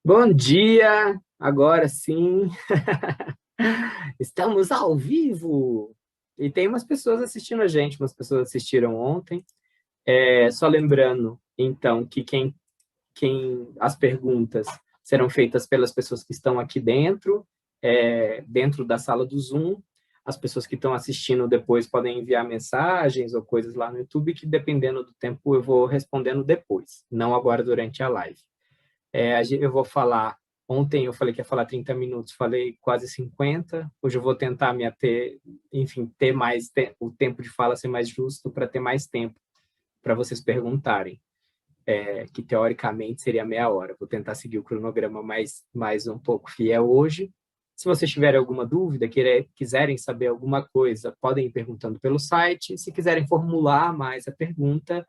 Bom dia! Agora sim, estamos ao vivo! E tem umas pessoas assistindo a gente, umas pessoas assistiram ontem. Só lembrando, então, que as perguntas serão feitas pelas pessoas que estão aqui dentro, dentro da sala do Zoom. As pessoas que estão assistindo depois podem enviar mensagens ou coisas lá no YouTube, que dependendo do tempo eu vou respondendo depois, não agora durante a live. Eu vou falar, ontem eu falei que ia falar 30 minutos, falei quase 50, hoje eu vou tentar me ater, enfim, ter mais o tempo de fala ser mais justo para ter mais tempo para vocês perguntarem, que teoricamente seria meia hora. Vou tentar seguir o cronograma mais um pouco fiel hoje. Se vocês tiverem alguma dúvida, quiserem saber alguma coisa, podem ir perguntando pelo site. Se quiserem formular mais a pergunta,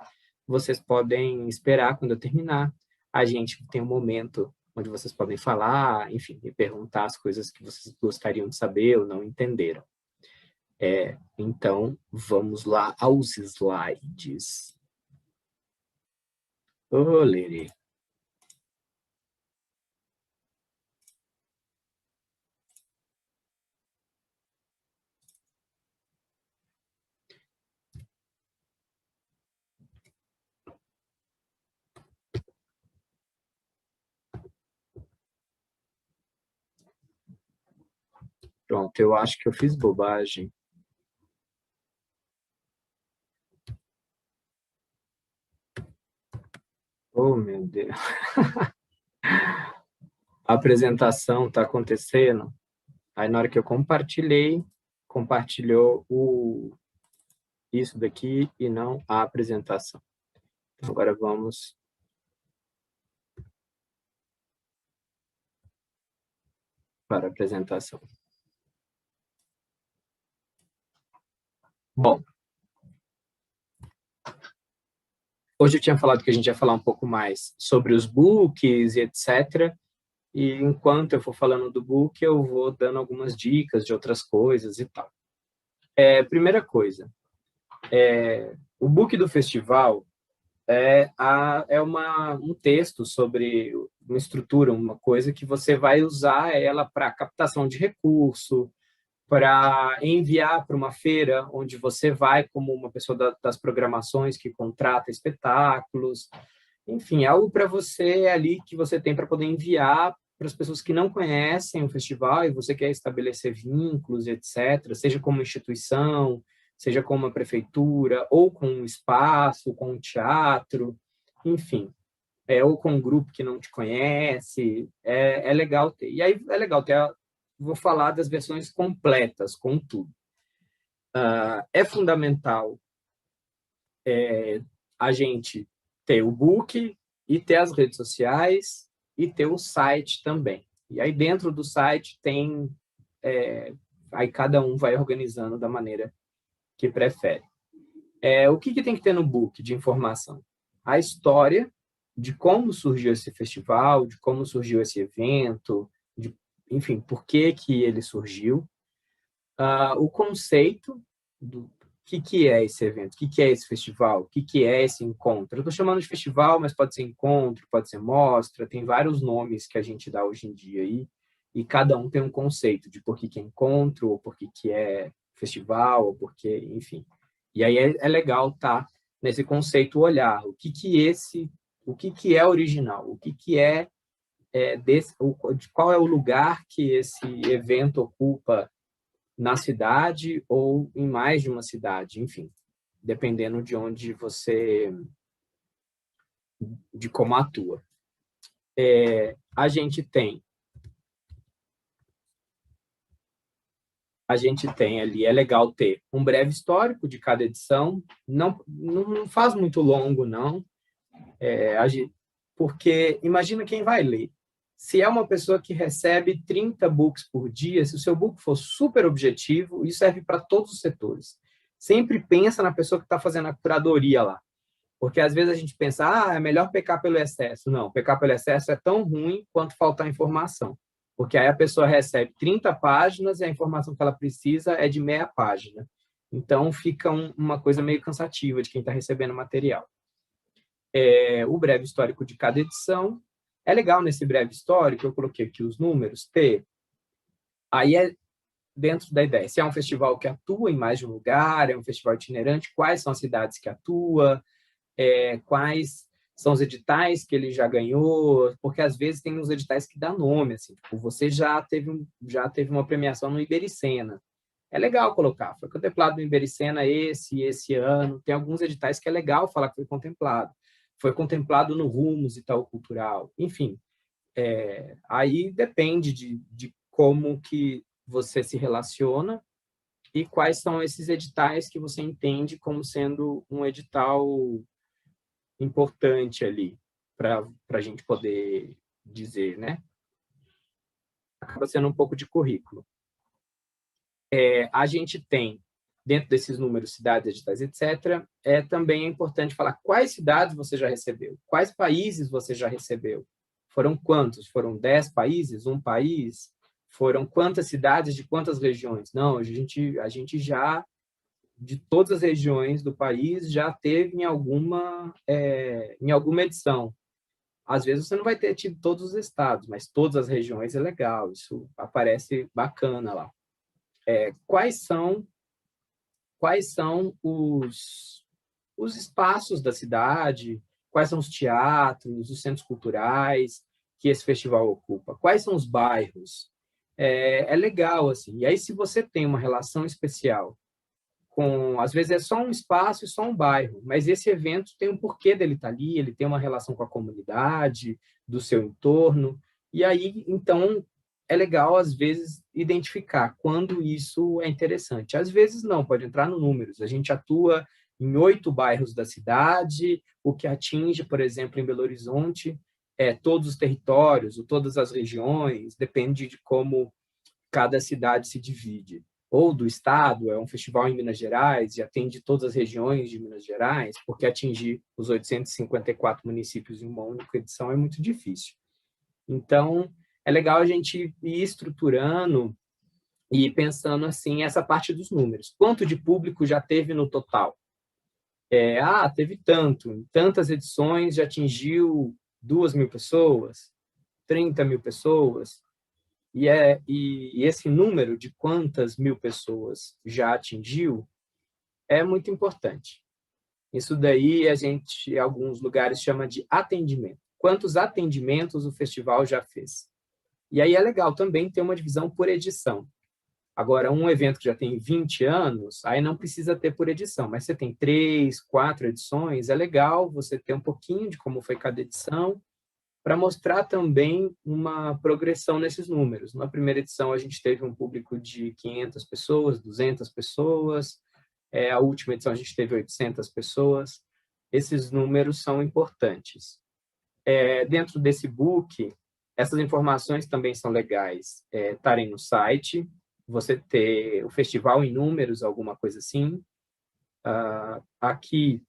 vocês podem esperar quando eu terminar. A gente tem um momento onde vocês podem falar, enfim, e perguntar as coisas que vocês gostariam de saber ou não entenderam. Então, vamos lá aos slides. Ô, Lili. Pronto, eu acho que eu fiz bobagem. Oh, meu Deus. A apresentação está acontecendo. Aí, na hora que eu compartilhei, compartilhou isso daqui e não a apresentação. Então, agora vamos para a apresentação. Bom, hoje eu tinha falado que a gente ia falar um pouco mais sobre os books e etc. E enquanto eu for falando do book, eu vou dando algumas dicas de outras coisas e tal. Primeira coisa, o book do festival um texto sobre uma estrutura, uma coisa que você vai usar ela para captação de recurso, para enviar para uma feira onde você vai como uma pessoa das programações que contrata espetáculos, enfim, algo para você ali que você tem para poder enviar para as pessoas que não conhecem o festival e você quer estabelecer vínculos, etc., seja como instituição, seja com uma prefeitura, ou com um espaço, com um teatro, enfim, ou com um grupo que não te conhece, é legal ter. E aí é legal ter, vou falar das versões completas, com tudo. É fundamental a gente ter o book e ter as redes sociais e ter o site também. E aí dentro do site tem, aí cada um vai organizando da maneira que prefere. O que tem que ter no book de informação? A história de como surgiu esse festival, de como surgiu esse evento, enfim, por que ele surgiu, o conceito do que é esse evento, o que é esse festival, o que é esse encontro. Eu estou chamando de festival, mas pode ser encontro, pode ser mostra, tem vários nomes que a gente dá hoje em dia aí, e cada um tem um conceito de por que é encontro, ou por que é festival, ou por que, enfim. E aí é legal estar nesse conceito olhar o que é original, o que é qual é o lugar que esse evento ocupa na cidade ou em mais de uma cidade, enfim, dependendo de onde de como atua. A gente tem ali, é legal ter um breve histórico de cada edição, não faz muito longo, não, porque imagina quem vai ler. Se é uma pessoa que recebe 30 books por dia, se o seu book for super objetivo, isso serve para todos os setores. Sempre pensa na pessoa que está fazendo a curadoria lá. Porque às vezes a gente pensa, é melhor pecar pelo excesso. Não, pecar pelo excesso é tão ruim quanto faltar informação. Porque aí a pessoa recebe 30 páginas e a informação que ela precisa é de meia página. Então fica uma coisa meio cansativa de quem está recebendo material. O breve histórico de cada edição, É legal nesse breve histórico, eu coloquei aqui os números, ter. Aí é dentro da ideia. Se é um festival que atua em mais de um lugar, é um festival itinerante, quais são as cidades que atua, quais são os editais que ele já ganhou, porque às vezes tem uns editais que dá nome, assim, tipo, você já teve uma premiação no Ibericena. É legal colocar, foi contemplado no Ibericena esse ano, tem alguns editais que é legal falar que foi contemplado no Rumos Itaú Cultural, enfim, aí depende de como que você se relaciona e quais são esses editais que você entende como sendo um edital importante ali para a gente poder dizer, né? Acaba sendo um pouco de currículo. A gente tem, dentro desses números, cidades, editais, etc., também é importante falar quais cidades você já recebeu, quais países você já recebeu. Foram quantos? Foram 10 países? Um país? Foram quantas cidades de quantas regiões? Não, a gente já, de todas as regiões do país, já teve em alguma edição. Às vezes você não vai ter tido todos os estados, mas todas as regiões é legal, isso aparece bacana lá. Quais são os espaços da cidade, quais são os teatros, os centros culturais que esse festival ocupa, quais são os bairros. É legal, assim. E aí, se você tem uma relação especial às vezes é só um espaço e só um bairro, mas esse evento tem um porquê dele estar ali, ele tem uma relação com a comunidade, do seu entorno, e aí, então, é legal, às vezes, identificar quando isso é interessante. Às vezes não, pode entrar no números. A gente atua em 8 bairros da cidade, o que atinge, por exemplo, em Belo Horizonte, todos os territórios, ou todas as regiões, depende de como cada cidade se divide. Ou do estado, é um festival em Minas Gerais e atende todas as regiões de Minas Gerais, porque atingir os 854 municípios em uma única edição é muito difícil. Então, é legal a gente ir estruturando e pensando assim essa parte dos números. Quanto de público já teve no total? Teve tanto, em tantas edições já atingiu 2.000 pessoas, 30.000 pessoas, e esse número de quantas mil pessoas já atingiu é muito importante. Isso daí a gente, em alguns lugares, chama de atendimento. Quantos atendimentos o festival já fez? E aí é legal também ter uma divisão por edição. Agora, um evento que já tem 20 anos, aí não precisa ter por edição, mas você tem 3, 4 edições, é legal você ter um pouquinho de como foi cada edição, para mostrar também uma progressão nesses números. Na primeira edição, a gente teve um público de 500 pessoas, 200 pessoas, a última edição a gente teve 800 pessoas. Esses números são importantes. Dentro desse book, essas informações também são legais estarem no site, você ter o festival em números, alguma coisa assim. Aqui,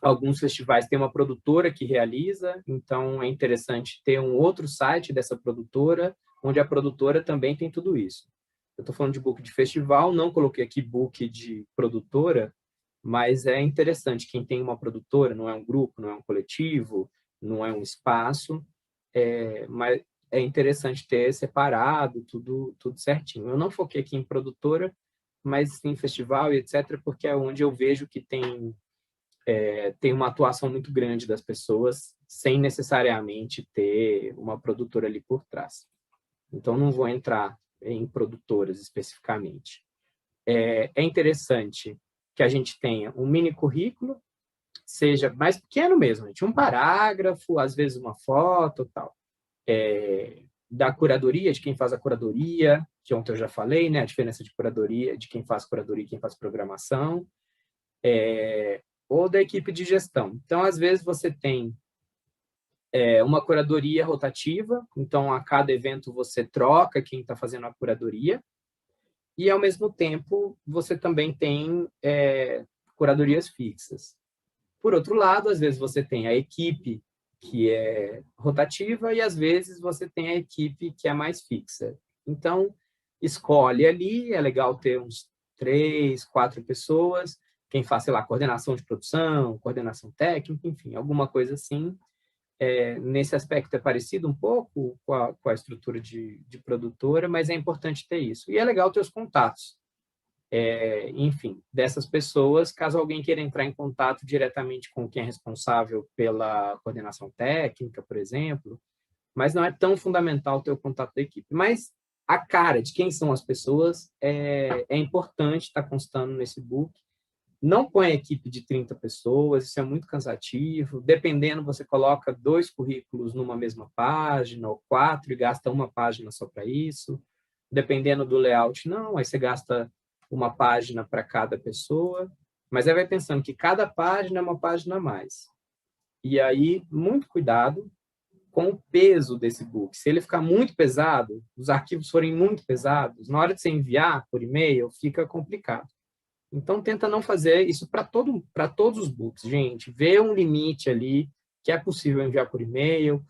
alguns festivais têm uma produtora que realiza, então é interessante ter um outro site dessa produtora, onde a produtora também tem tudo isso. Eu estou falando de book de festival, não coloquei aqui book de produtora, mas é interessante, quem tem uma produtora, não é um grupo, não é um coletivo, não é um espaço, mas é interessante ter separado tudo certinho. Eu não foquei aqui em produtora, mas em festival e etc., porque é onde eu vejo que tem uma atuação muito grande das pessoas, sem necessariamente ter uma produtora ali por trás. Então, não vou entrar em produtoras especificamente. É interessante que a gente tenha um mini currículo, seja mais pequeno mesmo, gente, um parágrafo, às vezes uma foto, tal. Da curadoria, de quem faz a curadoria, que ontem eu já falei, né, a diferença de curadoria, de quem faz curadoria e quem faz programação, ou da equipe de gestão. Então, às vezes, você tem uma curadoria rotativa, então, a cada evento você troca quem está fazendo a curadoria, e, ao mesmo tempo, você também tem curadorias fixas. Por outro lado, às vezes você tem a equipe que é rotativa e, às vezes, você tem a equipe que é mais fixa. Então, escolhe ali, é legal ter uns 3, 4 pessoas, quem faz, sei lá, coordenação de produção, coordenação técnica, enfim, alguma coisa assim, nesse aspecto é parecido um pouco com a estrutura de produtora, mas é importante ter isso. E é legal ter os contatos, enfim, dessas pessoas, caso alguém queira entrar em contato diretamente com quem é responsável pela coordenação técnica, por exemplo, mas não é tão fundamental ter o contato da equipe. Mas a cara de quem são as pessoas é importante estar constando nesse book. Não põe a equipe de 30 pessoas, isso é muito cansativo. Dependendo, você coloca 2 currículos numa mesma página, ou 4, e gasta uma página só para isso. Dependendo do layout, não, aí você gasta uma página para cada pessoa. Mas aí vai pensando que cada página é uma página a mais. E aí, muito cuidado com o peso desse book. Se ele ficar muito pesado, os arquivos forem muito pesados, na hora de você enviar por e-mail, fica complicado. Então, tenta não fazer isso para todos os books, gente. Vê um limite ali que é possível enviar por e-mail.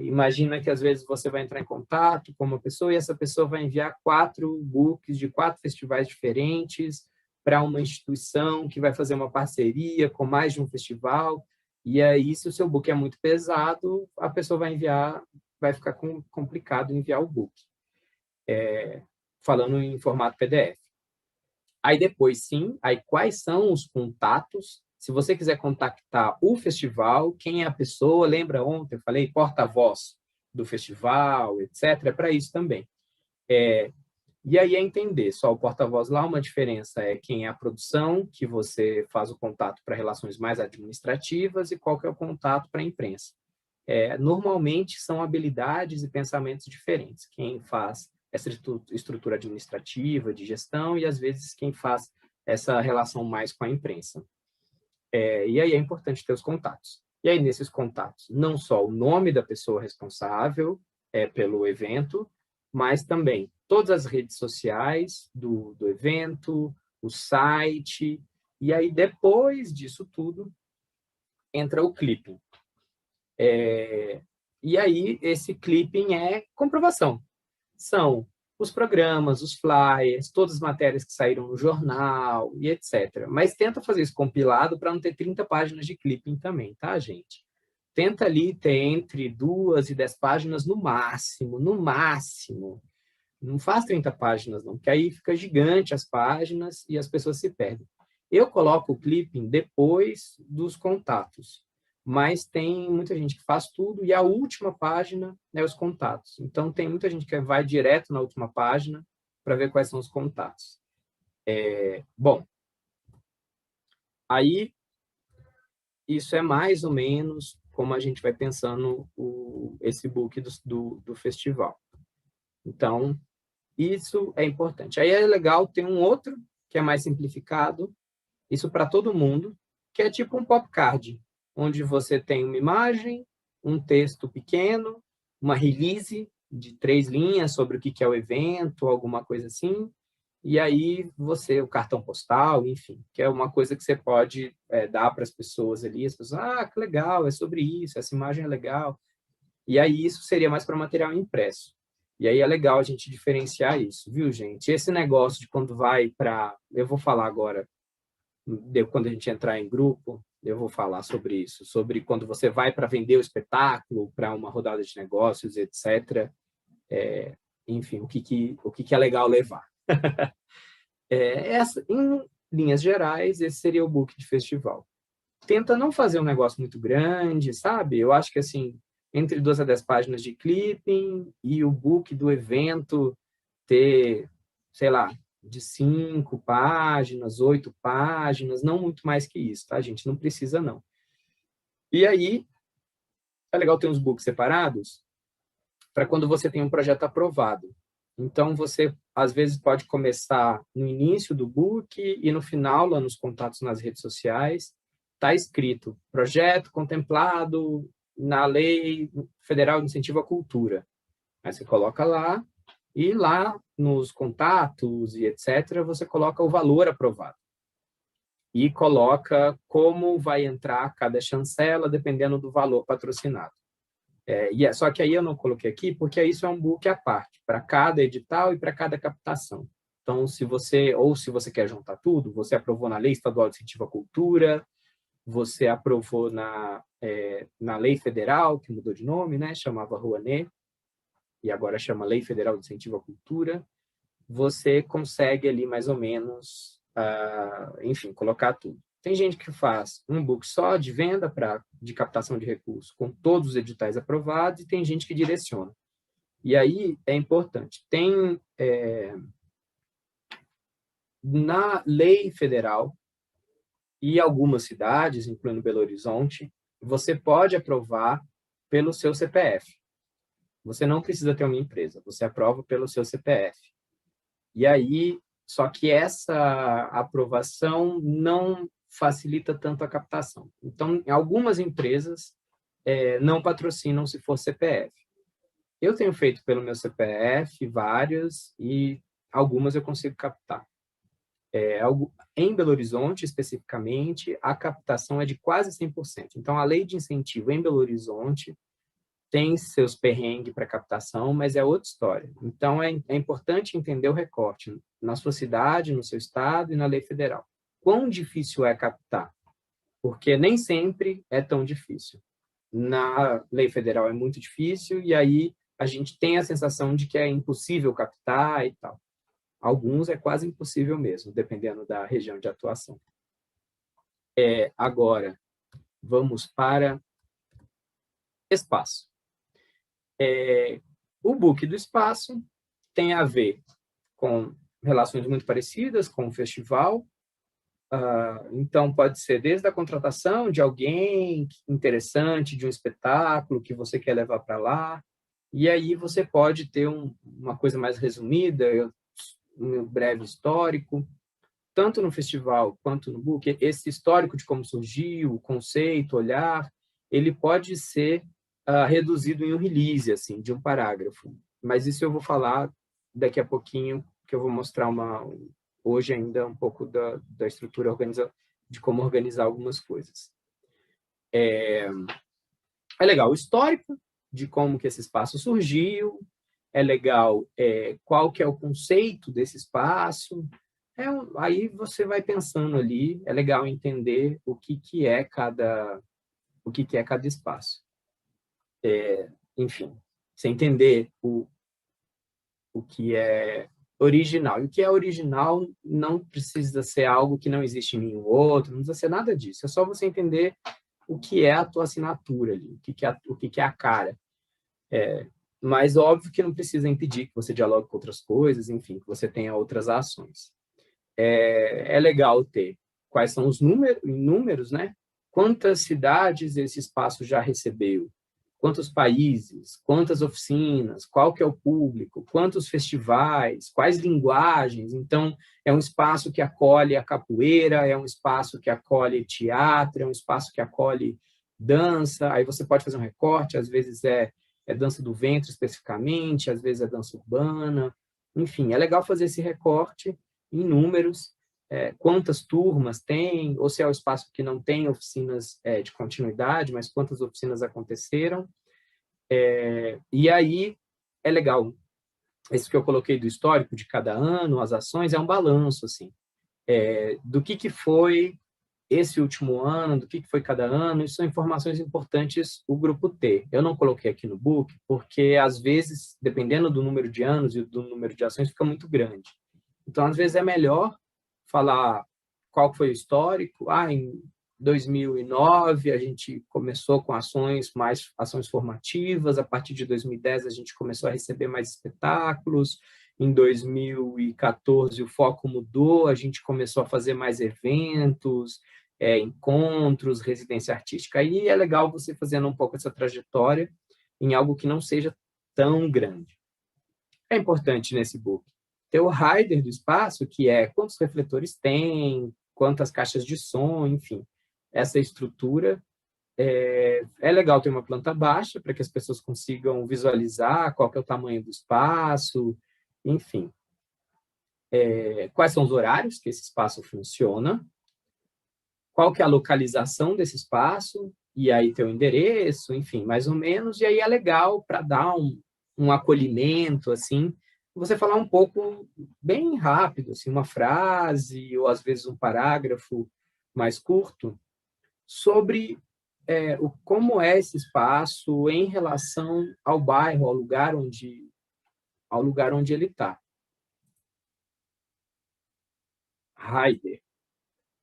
Imagina que, às vezes, você vai entrar em contato com uma pessoa e essa pessoa vai enviar 4 books de 4 festivais diferentes para uma instituição que vai fazer uma parceria com mais de um festival. E aí, se o seu book é muito pesado, a pessoa vai ficar complicado enviar o book. Falando em formato PDF. Aí depois, sim, aí quais são os contatos? Se você quiser contactar o festival, quem é a pessoa? Lembra ontem eu falei porta-voz do festival, etc. É para isso também. E aí é entender, só o porta-voz lá, uma diferença é quem é a produção, que você faz o contato para relações mais administrativas, e qual que é o contato para a imprensa. Normalmente são habilidades e pensamentos diferentes. Quem faz essa estrutura administrativa, de gestão, e às vezes quem faz essa relação mais com a imprensa. E aí é importante ter os contatos. E aí, nesses contatos, não só o nome da pessoa responsável pelo evento, mas também todas as redes sociais do evento, o site, e aí, depois disso tudo, entra o clipping. E aí, esse clipping é comprovação. São os programas, os flyers, todas as matérias que saíram no jornal e etc. Mas tenta fazer isso compilado para não ter 30 páginas de clipping também, tá, gente? Tenta ali ter entre 2 e 10 páginas no máximo, no máximo. Não faz 30 páginas, não, porque aí fica gigante as páginas e as pessoas se perdem. Eu coloco o clipping depois dos contatos, mas tem muita gente que faz tudo e a última página é os contatos. Então, tem muita gente que vai direto na última página para ver quais são os contatos. Bom, aí isso é mais ou menos como a gente vai pensando esse book do festival. Então, isso é importante. Aí é legal ter um outro que é mais simplificado, isso para todo mundo, que é tipo um popcard, onde você tem uma imagem, um texto pequeno, uma release de 3 linhas sobre o que é o evento, alguma coisa assim, e aí o cartão postal, enfim, que é uma coisa que você pode dar para as pessoas ali, as pessoas, que legal, é sobre isso, essa imagem é legal, e aí isso seria mais para material impresso. E aí é legal a gente diferenciar isso, viu, gente? Esse negócio de quando vai para... Eu vou falar agora, quando a gente entrar em grupo, eu vou falar sobre isso, sobre quando você vai para vender o espetáculo, para uma rodada de negócios, etc. Enfim, o que é legal levar. Em linhas gerais, esse seria o book de festival. Tenta não fazer um negócio muito grande, sabe? Eu acho que, assim, entre 2 a 10 páginas de clipping e o book do evento ter, sei lá, de 5 páginas, 8 páginas, não muito mais que isso, tá, gente? Não precisa, não. E aí, é legal ter uns books separados para quando você tem um projeto aprovado. Então, você, às vezes, pode começar no início do book e no final, lá nos contatos nas redes sociais, está escrito projeto contemplado na Lei Federal de Incentivo à Cultura. Aí você coloca lá e lá nos contatos e etc., você coloca o valor aprovado. E coloca como vai entrar cada chancela, dependendo do valor patrocinado. Só que aí eu não coloquei aqui, porque isso é um book à parte, para cada edital e para cada captação. Então, se você quer juntar tudo, você aprovou na Lei Estadual de Incentivo à Cultura, você aprovou na lei federal, que mudou de nome, né? Chamava Rouanet, e agora chama Lei Federal de Incentivo à Cultura, você consegue ali mais ou menos, enfim, colocar tudo. Tem gente que faz um book só de venda de captação de recursos, com todos os editais aprovados, e tem gente que direciona. E aí é importante. Na lei federal e algumas cidades, incluindo Belo Horizonte, você pode aprovar pelo seu CPF. Você não precisa ter uma empresa, você aprova pelo seu CPF. E aí, só que essa aprovação não facilita tanto a captação. Então, algumas empresas não patrocinam se for CPF. Eu tenho feito pelo meu CPF várias e algumas eu consigo captar. Em Belo Horizonte, especificamente, a captação é de quase 100%. Então, a lei de incentivo em Belo Horizonte tem seus perrengues para captação, mas é outra história. Então, é importante entender o recorte na sua cidade, no seu estado e na lei federal. Quão difícil é captar? Porque nem sempre é tão difícil. Na lei federal é muito difícil, e aí a gente tem a sensação de que é impossível captar e tal. Alguns é quase impossível mesmo, dependendo da região de atuação. Agora, vamos para espaço. O book do espaço tem a ver com relações muito parecidas com o festival. Então, pode ser desde a contratação de alguém interessante, de um espetáculo que você quer levar para lá, e aí você pode ter uma coisa mais resumida, um breve histórico, tanto no festival quanto no book. Esse histórico de como surgiu, o conceito, olhar, ele pode ser reduzido em um release, assim, de um parágrafo. Mas isso eu vou falar daqui a pouquinho, que eu vou mostrar hoje ainda um pouco da estrutura de como organizar algumas coisas. É legal o histórico de como que esse espaço surgiu, é legal qual que é o conceito desse espaço, aí você vai pensando ali, é legal entender o que é cada espaço. Enfim, você entender o que é original. E o que é original não precisa ser algo que não existe em nenhum outro, não precisa ser nada disso. É só você entender o que é a tua assinatura ali, o que é a cara. Mas óbvio que não precisa impedir que você dialogue com outras coisas, enfim, que você tenha outras ações. É legal ter quais são os números, né? Quantas cidades esse espaço já recebeu? Quantos países, quantas oficinas, qual que é o público, quantos festivais, quais linguagens. Então, é um espaço que acolhe a capoeira, é um espaço que acolhe teatro, é um espaço que acolhe dança. Aí você pode fazer um recorte, às vezes é dança do ventre especificamente, às vezes é dança urbana. Enfim, é legal fazer esse recorte em números, quantas turmas tem, ou se é o espaço que não tem oficinas de continuidade, mas quantas oficinas aconteceram. E aí é legal. Isso que eu coloquei do histórico de cada ano, as ações, é um balanço, assim, do que foi esse último ano, do que foi cada ano, isso são informações importantes o grupo ter. Eu não coloquei aqui no book, porque, às vezes, dependendo do número de anos e do número de ações, fica muito grande. Então, às vezes, é melhor falar qual foi o histórico. Em 2009, a gente começou com ações formativas. A partir de 2010, a gente começou a receber mais espetáculos. Em 2014, o foco mudou, a gente começou a fazer mais eventos, encontros, residência artística. Aí é legal você fazendo um pouco essa trajetória em algo que não seja tão grande. É importante nesse book ter o rider do espaço, que é quantos refletores tem, quantas caixas de som, enfim. Essa estrutura é legal ter uma planta baixa para que as pessoas consigam visualizar qual que é o tamanho do espaço, enfim. Quais são os horários que esse espaço funciona, qual que é a localização desse espaço, e aí ter o endereço, enfim, mais ou menos, e aí é legal para dar um acolhimento, assim, você falar um pouco bem rápido, assim, uma frase, ou às vezes um parágrafo mais curto, sobre como é esse espaço em relação ao bairro, ao lugar onde ele está. Rider.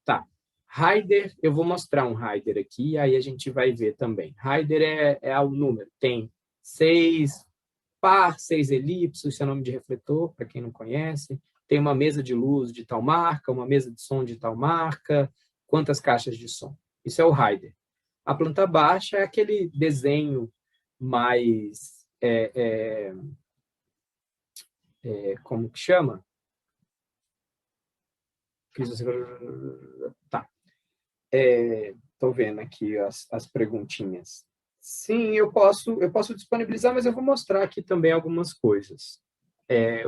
Tá. Rider, eu vou mostrar um rider aqui, aí a gente vai ver também. Rider é o número, tem 6 par, 6 elipses, isso é nome de refletor, para quem não conhece. Tem uma mesa de luz de tal marca, uma mesa de som de tal marca, quantas caixas de som. Isso é o rider. A planta baixa é aquele desenho mais... como que chama? Tá. Estou vendo aqui as perguntinhas. Sim, eu posso disponibilizar, mas eu vou mostrar aqui também algumas coisas.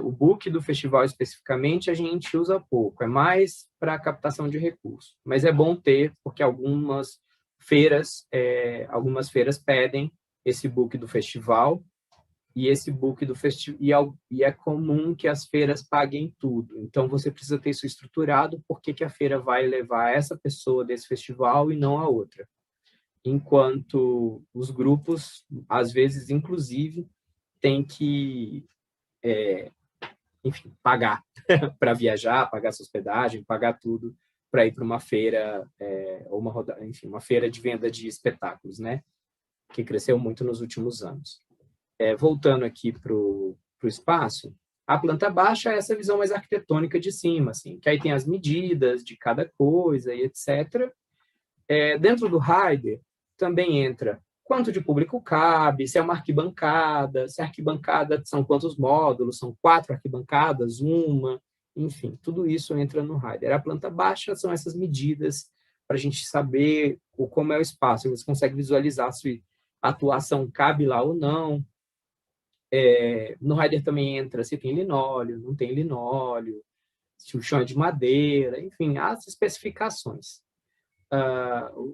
O book do festival especificamente a gente usa pouco, é mais para captação de recursos. Mas é bom ter, porque algumas feiras pedem esse book do festival, e esse book do festival, e é comum que as feiras paguem tudo. Então, você precisa ter isso estruturado, porque que a feira vai levar essa pessoa desse festival e não a outra. Enquanto os grupos, às vezes, inclusive, têm que, enfim, pagar para viajar, pagar sua hospedagem, pagar tudo para ir para uma feira, ou uma feira de venda de espetáculos, né? Que cresceu muito nos últimos anos. Voltando aqui para o espaço, a planta baixa é essa visão mais arquitetônica de cima, assim, que aí tem as medidas de cada coisa e etc. Dentro do rider, também entra quanto de público cabe, se é uma arquibancada, se a arquibancada são quantos módulos, são 4 arquibancadas, uma, enfim, tudo isso entra no rider. A planta baixa são essas medidas para a gente saber como é o espaço, você consegue visualizar se a atuação cabe lá ou não. No rider também entra se tem linóleo, não tem linóleo, se o chão é de madeira, enfim, as especificações.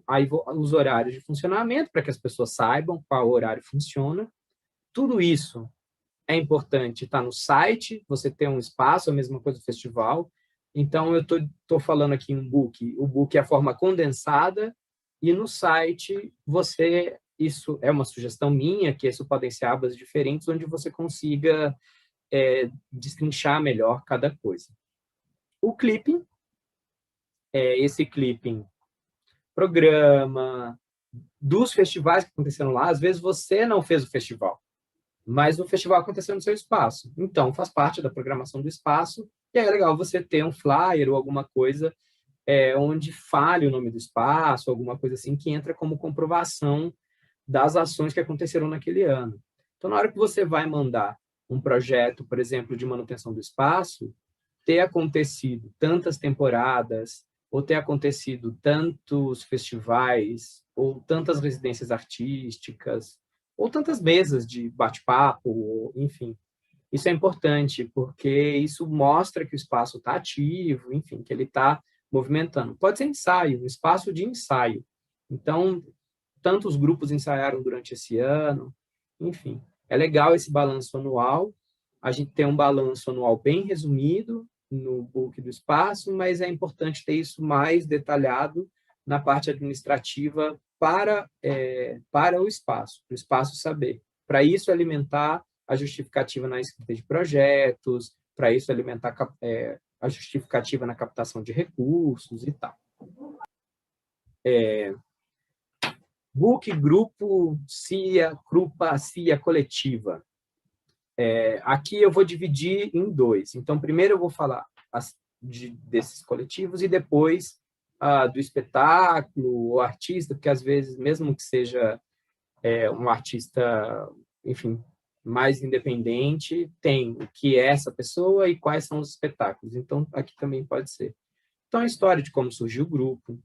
Aí os horários de funcionamento, para que as pessoas saibam qual horário funciona. Tudo isso é importante estar no site, você ter um espaço, a mesma coisa do festival. Então, eu estou falando aqui em um book. O book é a forma condensada, e no site, isso é uma sugestão minha, que isso podem ser abas diferentes, onde você consiga destrinchar melhor cada coisa. O clipping, esse clipping programa, dos festivais que aconteceram lá, às vezes você não fez o festival, mas o festival aconteceu no seu espaço. Então, faz parte da programação do espaço, e é legal você ter um flyer ou alguma coisa onde fale o nome do espaço, alguma coisa assim, que entra como comprovação das ações que aconteceram naquele ano. Então, na hora que você vai mandar um projeto, por exemplo, de manutenção do espaço, ter acontecido tantas temporadas, ou ter acontecido tantos festivais, ou tantas residências artísticas, ou tantas mesas de bate-papo, enfim. Isso é importante, porque isso mostra que o espaço está ativo, enfim, que ele está movimentando. Pode ser ensaio, um espaço de ensaio. Então, tantos grupos ensaiaram durante esse ano, enfim. É legal esse balanço anual. A gente tem um balanço anual bem resumido no book do espaço, mas é importante ter isso mais detalhado na parte administrativa para o espaço saber. Para isso, alimentar a justificativa na escrita de projetos, para isso, alimentar a justificativa na captação de recursos e tal. Book, grupo, CIA, grupa, CIA coletiva. Aqui eu vou dividir em 2. Então, primeiro eu vou falar desses coletivos e depois do espetáculo, o artista, porque às vezes, mesmo que seja um artista, enfim, mais independente, tem o que é essa pessoa e quais são os espetáculos. Então, aqui também pode ser. Então, a história de como surgiu o grupo,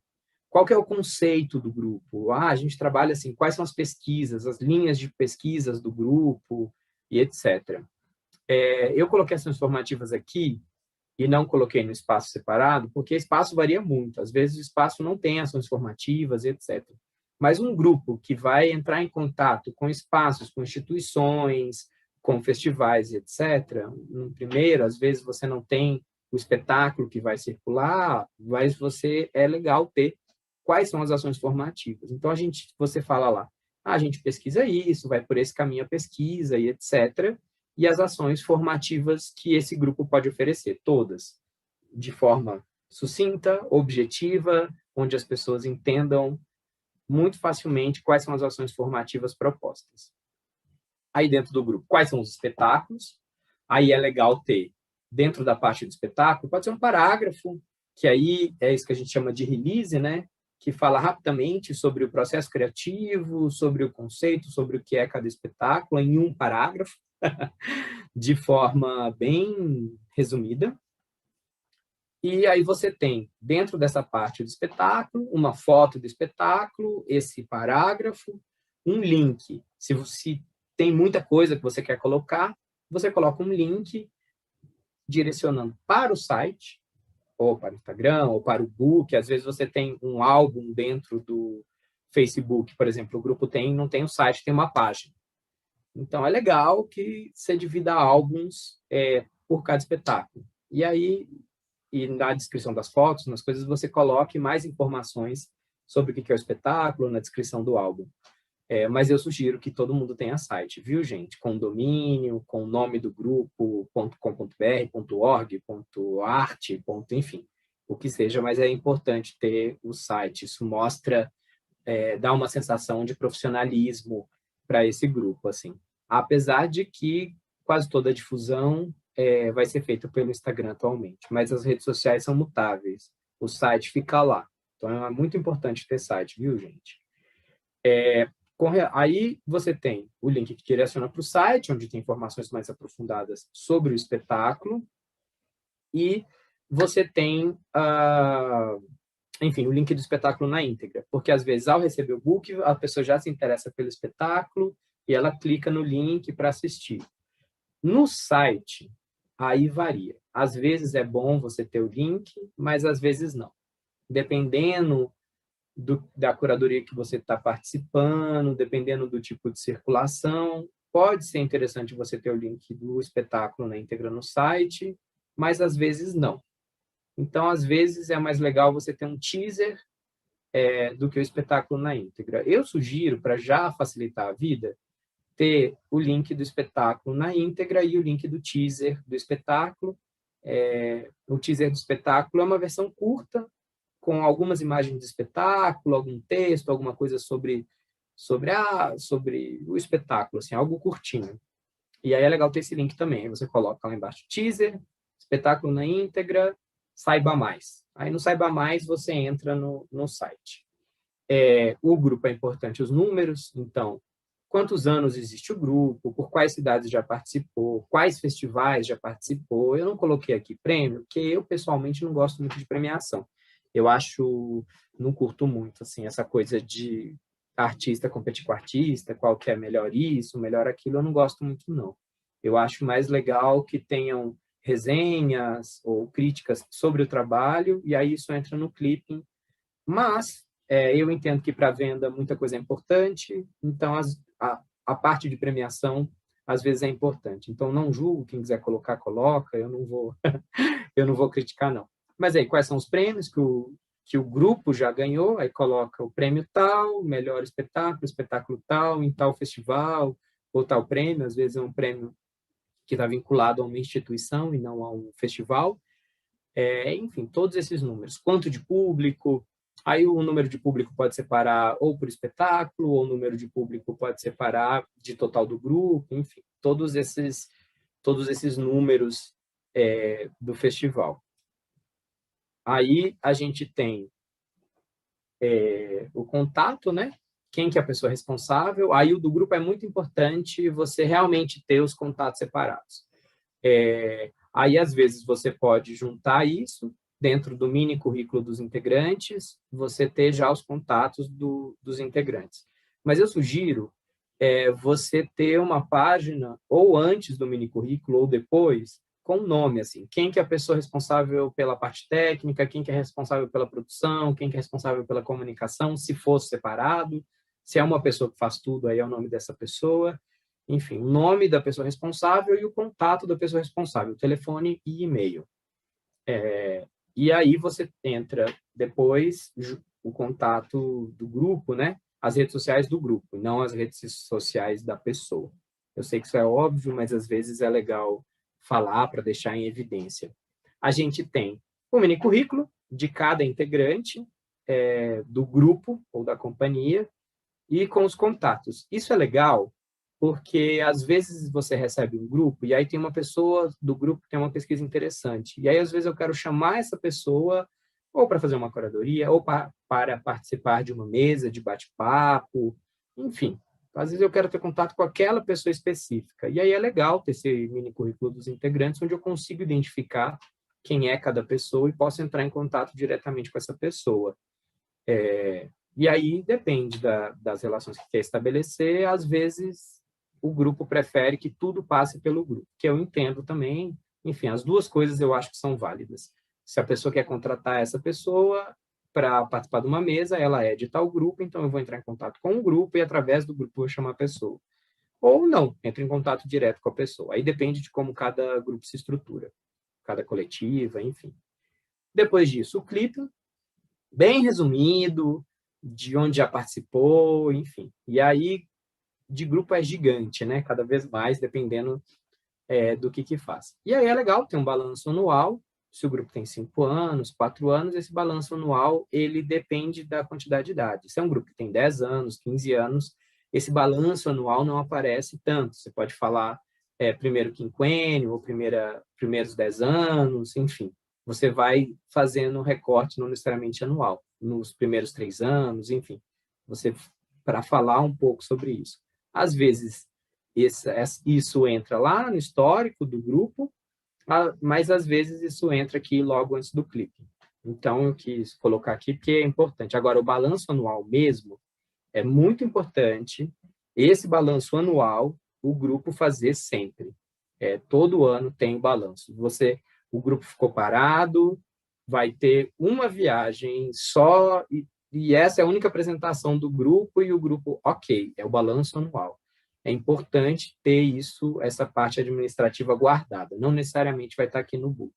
qual que é o conceito do grupo? A gente trabalha assim, quais são as pesquisas, as linhas de pesquisas do grupo e etc. Eu coloquei essas informativas aqui e não coloquei no espaço separado, porque espaço varia muito. Às vezes o espaço não tem ações formativas, etc. Mas um grupo que vai entrar em contato com espaços, com instituições, com festivais, etc., no primeiro, às vezes você não tem o espetáculo que vai circular, mas é legal ter quais são as ações formativas. Então, você fala lá, a gente pesquisa isso, vai por esse caminho a pesquisa e etc. E as ações formativas que esse grupo pode oferecer, todas, de forma sucinta, objetiva, onde as pessoas entendam muito facilmente quais são as ações formativas propostas. Aí, dentro do grupo, quais são os espetáculos? Aí é legal ter, dentro da parte do espetáculo, pode ser um parágrafo, que aí é isso que a gente chama de release, né? Que fala rapidamente sobre o processo criativo, sobre o conceito, sobre o que é cada espetáculo, em um parágrafo, de forma bem resumida. E aí você tem, dentro dessa parte do espetáculo, uma foto do espetáculo, esse parágrafo, um link. Se tem muita coisa que você quer colocar, você coloca um link direcionando para o site, ou para o Instagram, ou para o book. Às vezes você tem um álbum dentro do Facebook, por exemplo, o grupo não tem o site, tem uma página. Então, é legal que você divida álbuns por cada espetáculo. E aí, na descrição das fotos, nas coisas, você coloque mais informações sobre o que é o espetáculo, na descrição do álbum. Mas eu sugiro que todo mundo tenha site, viu, gente? Com domínio, com o nome do grupo, .com.br, .org, .art, enfim, o que seja, mas é importante ter o site. Isso mostra, dá uma sensação de profissionalismo para esse grupo, assim. Apesar de que quase toda a difusão vai ser feita pelo Instagram atualmente, mas as redes sociais são mutáveis. O site fica lá. Então, é muito importante ter site, viu, gente? Aí você tem o link que direciona para o site, onde tem informações mais aprofundadas sobre o espetáculo, e você tem, enfim, o link do espetáculo na íntegra, porque às vezes, ao receber o book, a pessoa já se interessa pelo espetáculo e ela clica no link para assistir. No site, aí varia. Às vezes é bom você ter o link, mas às vezes não. Dependendo da curadoria que você está participando, dependendo do tipo de circulação, pode ser interessante você ter o link do espetáculo na íntegra no site, mas às vezes não. Então, às vezes é mais legal você ter um teaser do que o espetáculo na íntegra. Eu sugiro, para já facilitar a vida, ter o link do espetáculo na íntegra e o link do teaser do espetáculo. O teaser do espetáculo é uma versão curta, com algumas imagens do espetáculo, algum texto, alguma coisa sobre o espetáculo, assim, algo curtinho. E aí é legal ter esse link também. Aí você coloca lá embaixo, teaser, espetáculo na íntegra, saiba mais. Aí no saiba mais você entra no site. O grupo é importante, os números, então, quantos anos existe o grupo, por quais cidades já participou, quais festivais já participou. Eu não coloquei aqui prêmio, porque eu, pessoalmente, não gosto muito de premiação. Eu não curto muito, assim, essa coisa de artista competir com artista, qual que é melhor isso, melhor aquilo, eu não gosto muito, não. Eu acho mais legal que tenham resenhas ou críticas sobre o trabalho, e aí isso entra no clipping. Mas eu entendo que para venda muita coisa é importante, então a parte de premiação às vezes é importante. Então não julgo, quem quiser colocar, coloca, eu não vou eu não vou criticar, não. Mas aí, quais são os prêmios que o grupo já ganhou? Aí coloca o prêmio tal, melhor espetáculo tal, em tal festival, ou tal prêmio. Às vezes é um prêmio que está vinculado a uma instituição e não a um festival. Enfim, todos esses números. Quanto de público? Aí o número de público pode separar ou por espetáculo, ou o número de público pode separar de total do grupo, enfim, todos esses números do festival. Aí a gente tem o contato, né? Quem que é a pessoa responsável. Aí o do grupo é muito importante você realmente ter os contatos separados. Aí, às vezes, você pode juntar isso dentro do mini currículo dos integrantes, você ter já os contatos dos integrantes. Mas eu sugiro você ter uma página, ou antes do mini currículo, ou depois, com nome, assim, quem que é a pessoa responsável pela parte técnica, quem que é responsável pela produção, quem que é responsável pela comunicação, se for separado, se é uma pessoa que faz tudo, aí é o nome dessa pessoa, enfim, o nome da pessoa responsável e o contato da pessoa responsável, telefone e e-mail. E aí você entra depois, o contato do grupo, né? As redes sociais do grupo, não as redes sociais da pessoa. Eu sei que isso é óbvio, mas às vezes é legal falar para deixar em evidência. A gente tem o mini currículo de cada integrante do grupo ou da companhia e com os contatos. Isso é legal porque às vezes você recebe um grupo e aí tem uma pessoa do grupo que tem uma pesquisa interessante. E aí às vezes eu quero chamar essa pessoa ou para fazer uma curadoria ou para participar de uma mesa de bate-papo, enfim. Às vezes eu quero ter contato com aquela pessoa específica. E aí é legal ter esse mini currículo dos integrantes, onde eu consigo identificar quem é cada pessoa e posso entrar em contato diretamente com essa pessoa. E aí depende das relações que quer estabelecer. Às vezes o grupo prefere que tudo passe pelo grupo, que eu entendo também. Enfim, as duas coisas eu acho que são válidas. Se a pessoa quer contratar essa pessoa para participar de uma mesa, ela é de tal grupo, então eu vou entrar em contato com o grupo e através do grupo eu vou chamar a pessoa. Ou não, entro em contato direto com a pessoa. Aí depende de como cada grupo se estrutura, cada coletiva, enfim. Depois disso, o clipe, bem resumido, de onde já participou, enfim. E aí, de grupo é gigante, né? Cada vez mais, dependendo do que faz. E aí é legal ter um balanço anual. Se o grupo tem 5 anos, 4 anos, esse balanço anual, ele depende da quantidade de idade. Se é um grupo que tem 10 anos, 15 anos, esse balanço anual não aparece tanto. Você pode falar primeiro quinquênio, ou primeiros 10 anos, enfim. Você vai fazendo um recorte não necessariamente anual, nos primeiros 3 anos, enfim. Você, para falar um pouco sobre isso. Às vezes, isso entra lá no histórico do grupo, mas às vezes isso entra aqui logo antes do clipe. Então, eu quis colocar aqui porque é importante. Agora, o balanço anual mesmo é muito importante. Esse balanço anual, o grupo fazer sempre. Todo ano tem o balanço. O grupo ficou parado, vai ter uma viagem só, e essa é a única apresentação do grupo, e o grupo, ok, é o balanço anual. É importante ter isso, essa parte administrativa guardada. Não necessariamente vai estar aqui no book.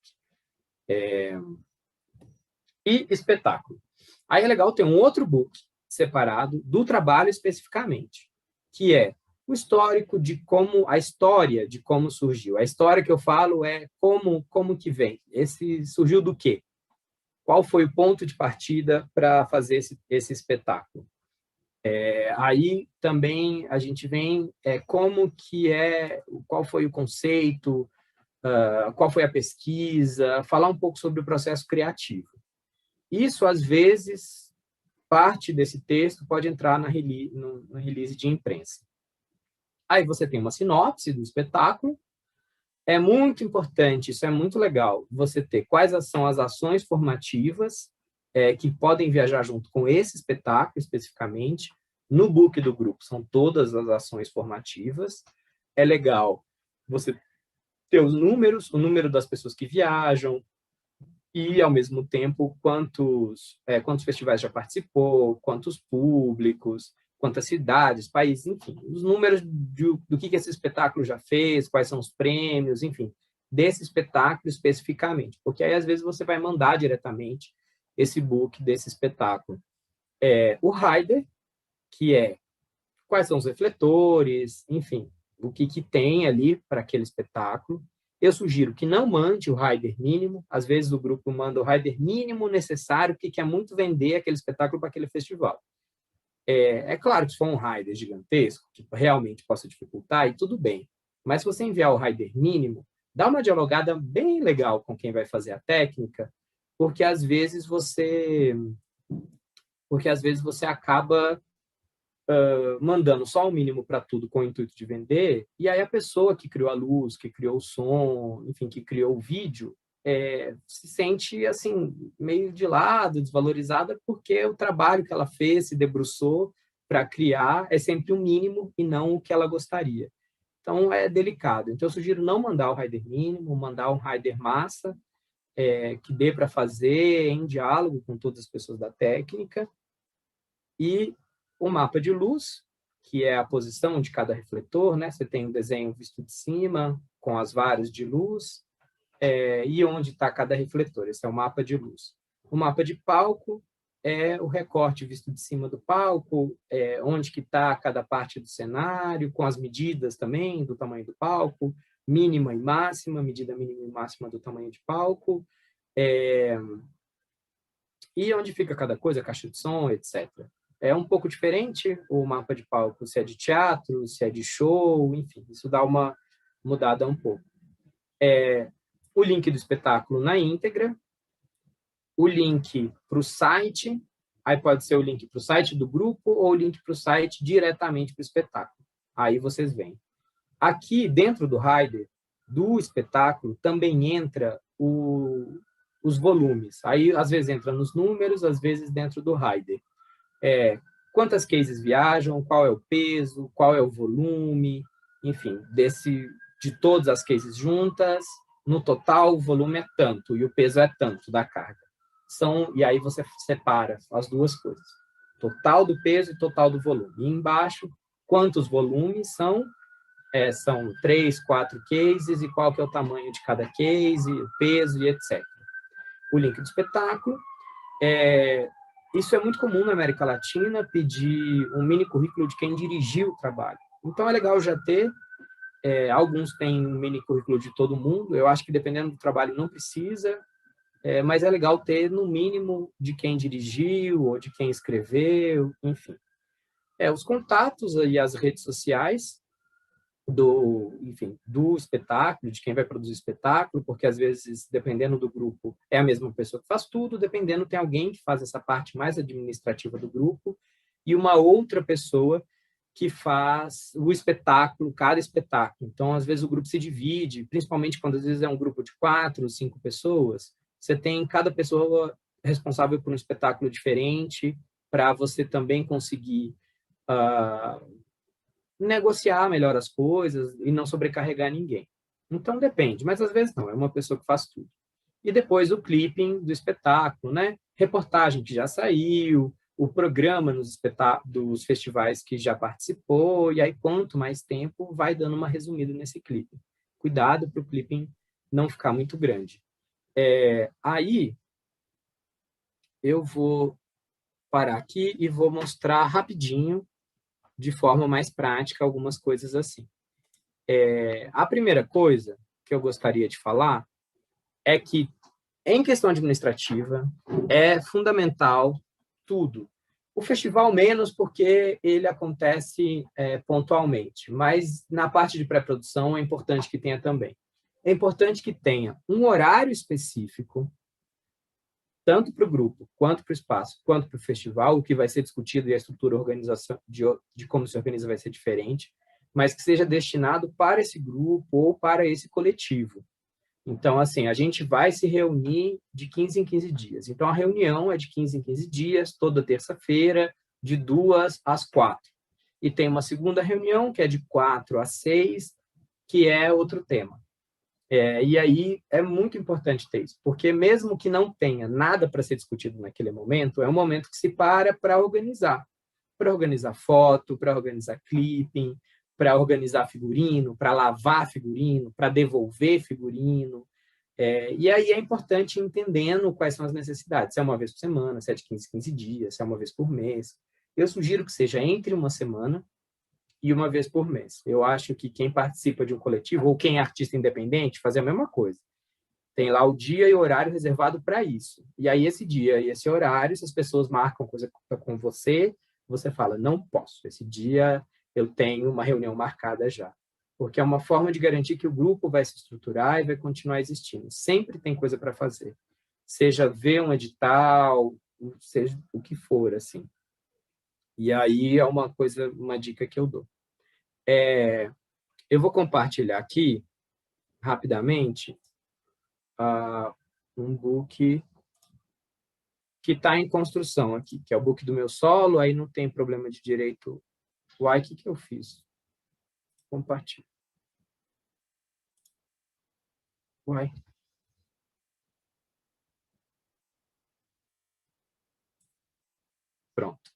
E espetáculo. Aí é legal ter um outro book separado do trabalho especificamente, que é o histórico de como, a história de como surgiu. A história que eu falo é como que vem. Esse surgiu do quê? Qual foi o ponto de partida para fazer esse espetáculo? Aí também a gente vem como que qual foi o conceito, qual foi a pesquisa, falar um pouco sobre o processo criativo. Isso, às vezes, parte desse texto pode entrar no release de imprensa. Aí você tem uma sinopse do espetáculo. É muito importante, isso é muito legal, você ter quais são as ações formativas que podem viajar junto com esse espetáculo especificamente. No book do grupo são todas as ações formativas. É legal você ter os números, o número das pessoas que viajam e, ao mesmo tempo, quantos festivais já participou, quantos públicos, quantas cidades, países, enfim, os números do que esse espetáculo já fez, quais são os prêmios, enfim, desse espetáculo especificamente, porque aí às vezes você vai mandar diretamente esse book desse espetáculo. O rider, que é quais são os refletores, enfim, o que tem ali para aquele espetáculo. Eu sugiro que não mande o rider mínimo. Às vezes o grupo manda o rider mínimo necessário, que quer muito vender aquele espetáculo para aquele festival. É claro que se for um rider gigantesco, que realmente possa dificultar, e tudo bem. Mas se você enviar o rider mínimo, dá uma dialogada bem legal com quem vai fazer a técnica, porque às vezes você acaba mandando só o mínimo para tudo com o intuito de vender, e aí a pessoa que criou a luz, que criou o som, enfim, que criou o vídeo, se sente assim meio de lado, desvalorizada, porque o trabalho que ela fez, se debruçou para criar, é sempre o mínimo e não o que ela gostaria. Então é delicado. Então eu sugiro não mandar o rider mínimo, mandar um rider massa, que dê para fazer em diálogo com todas as pessoas da técnica, e o mapa de luz, que é a posição de cada refletor, né? Você tem um desenho visto de cima, com as varas de luz, e onde está cada refletor. Esse é o mapa de luz. O mapa de palco é o recorte visto de cima do palco, onde que está cada parte do cenário, com as medidas também do tamanho do palco, mínima e máxima, medida mínima e máxima do tamanho de palco, e onde fica cada coisa, caixa de som, etc. É um pouco diferente o mapa de palco, se é de teatro, se é de show, enfim, isso dá uma mudada um pouco. O link do espetáculo na íntegra, o link para o site, aí pode ser o link para o site do grupo ou o link para o site diretamente para o espetáculo. Aí vocês veem. Aqui, dentro do rider, do espetáculo, também entra os volumes. Aí, às vezes, entra nos números, às vezes dentro do rider. Quantas cases viajam, qual é o peso, qual é o volume, enfim, de todas as cases juntas, no total o volume é tanto e o peso é tanto da carga. E aí você separa as duas coisas, total do peso e total do volume. E embaixo, quantos volumes são 3, 4 cases e qual que é o tamanho de cada case, o peso e etc. O link do espetáculo. Isso é muito comum na América Latina, pedir um mini currículo de quem dirigiu o trabalho. Então, é legal já ter. Alguns têm um mini currículo de todo mundo. Eu acho que, dependendo do trabalho, não precisa. Mas é legal ter, no mínimo, de quem dirigiu ou de quem escreveu, enfim. Os contatos e as redes sociais do espetáculo, de quem vai produzir o espetáculo, porque, às vezes, dependendo do grupo, é a mesma pessoa que faz tudo, dependendo, tem alguém que faz essa parte mais administrativa do grupo e uma outra pessoa que faz o espetáculo, cada espetáculo. Então, às vezes, o grupo se divide, principalmente quando, às vezes, é um grupo de 4, 5 pessoas, você tem cada pessoa responsável por um espetáculo diferente, para você também conseguir negociar melhor as coisas e não sobrecarregar ninguém. Então, depende, mas às vezes não, é uma pessoa que faz tudo. E depois o clipping do espetáculo, né? Reportagem que já saiu, o programa dos festivais que já participou, e aí quanto mais tempo, vai dando uma resumida nesse clipping. Cuidado para o clipping não ficar muito grande. Aí, eu vou parar aqui e vou mostrar rapidinho, de forma mais prática, algumas coisas assim. A primeira coisa que eu gostaria de falar é que, em questão administrativa, é fundamental tudo. O festival menos, porque ele acontece pontualmente, mas na parte de pré-produção é importante que tenha também. É importante que tenha um horário específico, tanto para o grupo, quanto para o espaço, quanto para o festival. O que vai ser discutido e a estrutura organização de como se organiza vai ser diferente, mas que seja destinado para esse grupo ou para esse coletivo. Então, assim, a gente vai se reunir de 15 em 15 dias. Então, a reunião é de 15 em 15 dias, toda terça-feira, de 2 às 4. E tem uma segunda reunião, que é de 4 às 6, que é outro tema. E aí é muito importante ter isso, porque mesmo que não tenha nada para ser discutido naquele momento, é um momento que se para organizar foto, para organizar clipping, para organizar figurino, para lavar figurino, para devolver figurino. E aí é importante ir entendendo quais são as necessidades, se é uma vez por semana, se é de 15 em 15 dias, se é uma vez por mês. Eu sugiro que seja entre uma semana e uma vez por mês. Eu acho que quem participa de um coletivo, ou quem é artista independente, faz a mesma coisa. Tem lá o dia e o horário reservado para isso. E aí, esse dia e esse horário, se as pessoas marcam coisa com você, você fala, não posso. Esse dia eu tenho uma reunião marcada já. Porque é uma forma de garantir que o grupo vai se estruturar e vai continuar existindo. Sempre tem coisa para fazer. Seja ver um edital, seja o que for, assim. E aí é uma dica que eu dou. Eu vou compartilhar aqui, rapidamente, um book que está em construção aqui, que é o book do meu solo, aí não tem problema de direito. Uai, o que eu fiz? Compartilho. Uai. Pronto.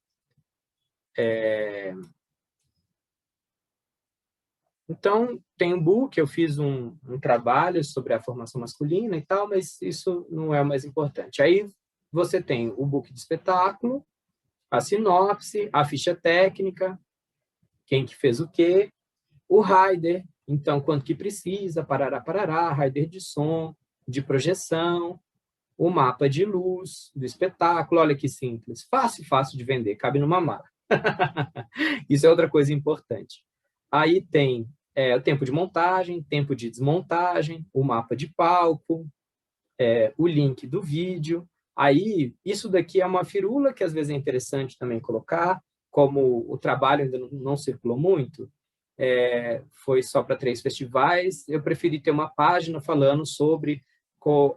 Então, tem um book, eu fiz um trabalho sobre a formação masculina e tal, mas isso não é o mais importante. Aí, você tem o book de espetáculo, a sinopse, a ficha técnica, quem que fez o quê, o rider, então, quanto que precisa, parará, rider de som, de projeção, o mapa de luz do espetáculo, olha que simples, fácil de vender, cabe numa mala. Isso é outra coisa importante. Aí tem o tempo de montagem, tempo de desmontagem, o mapa de palco, o link do vídeo. Aí, isso daqui é uma firula que às vezes é interessante também colocar, como o trabalho ainda não circulou muito, foi só para 3 festivais, eu preferi ter uma página falando sobre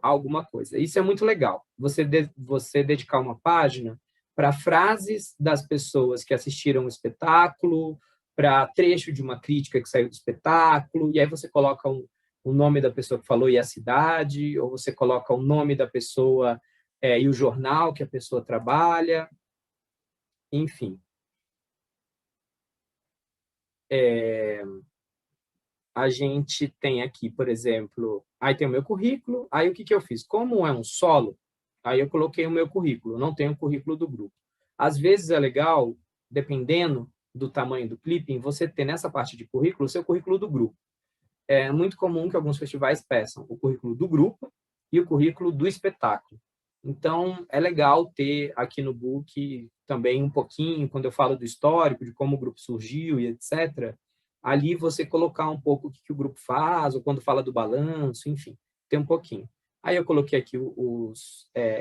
alguma coisa. Isso é muito legal, você dedicar uma página para frases das pessoas que assistiram o espetáculo, para trecho de uma crítica que saiu do espetáculo, e aí você coloca o nome da pessoa que falou e a cidade, ou você coloca o nome da pessoa e o jornal que a pessoa trabalha, enfim. A gente tem aqui, por exemplo, aí tem o meu currículo, aí o que, que eu fiz? Como é um solo, aí eu coloquei o meu currículo, não tenho o currículo do grupo. Às vezes é legal, dependendo do tamanho do clipping, você ter nessa parte de currículo o seu currículo do grupo. É muito comum que alguns festivais peçam o currículo do grupo e o currículo do espetáculo. Então, é legal ter aqui no book também um pouquinho, quando eu falo do histórico, de como o grupo surgiu e etc., ali você colocar um pouco o que o grupo faz, ou quando fala do balanço, enfim, tem um pouquinho. Aí eu coloquei aqui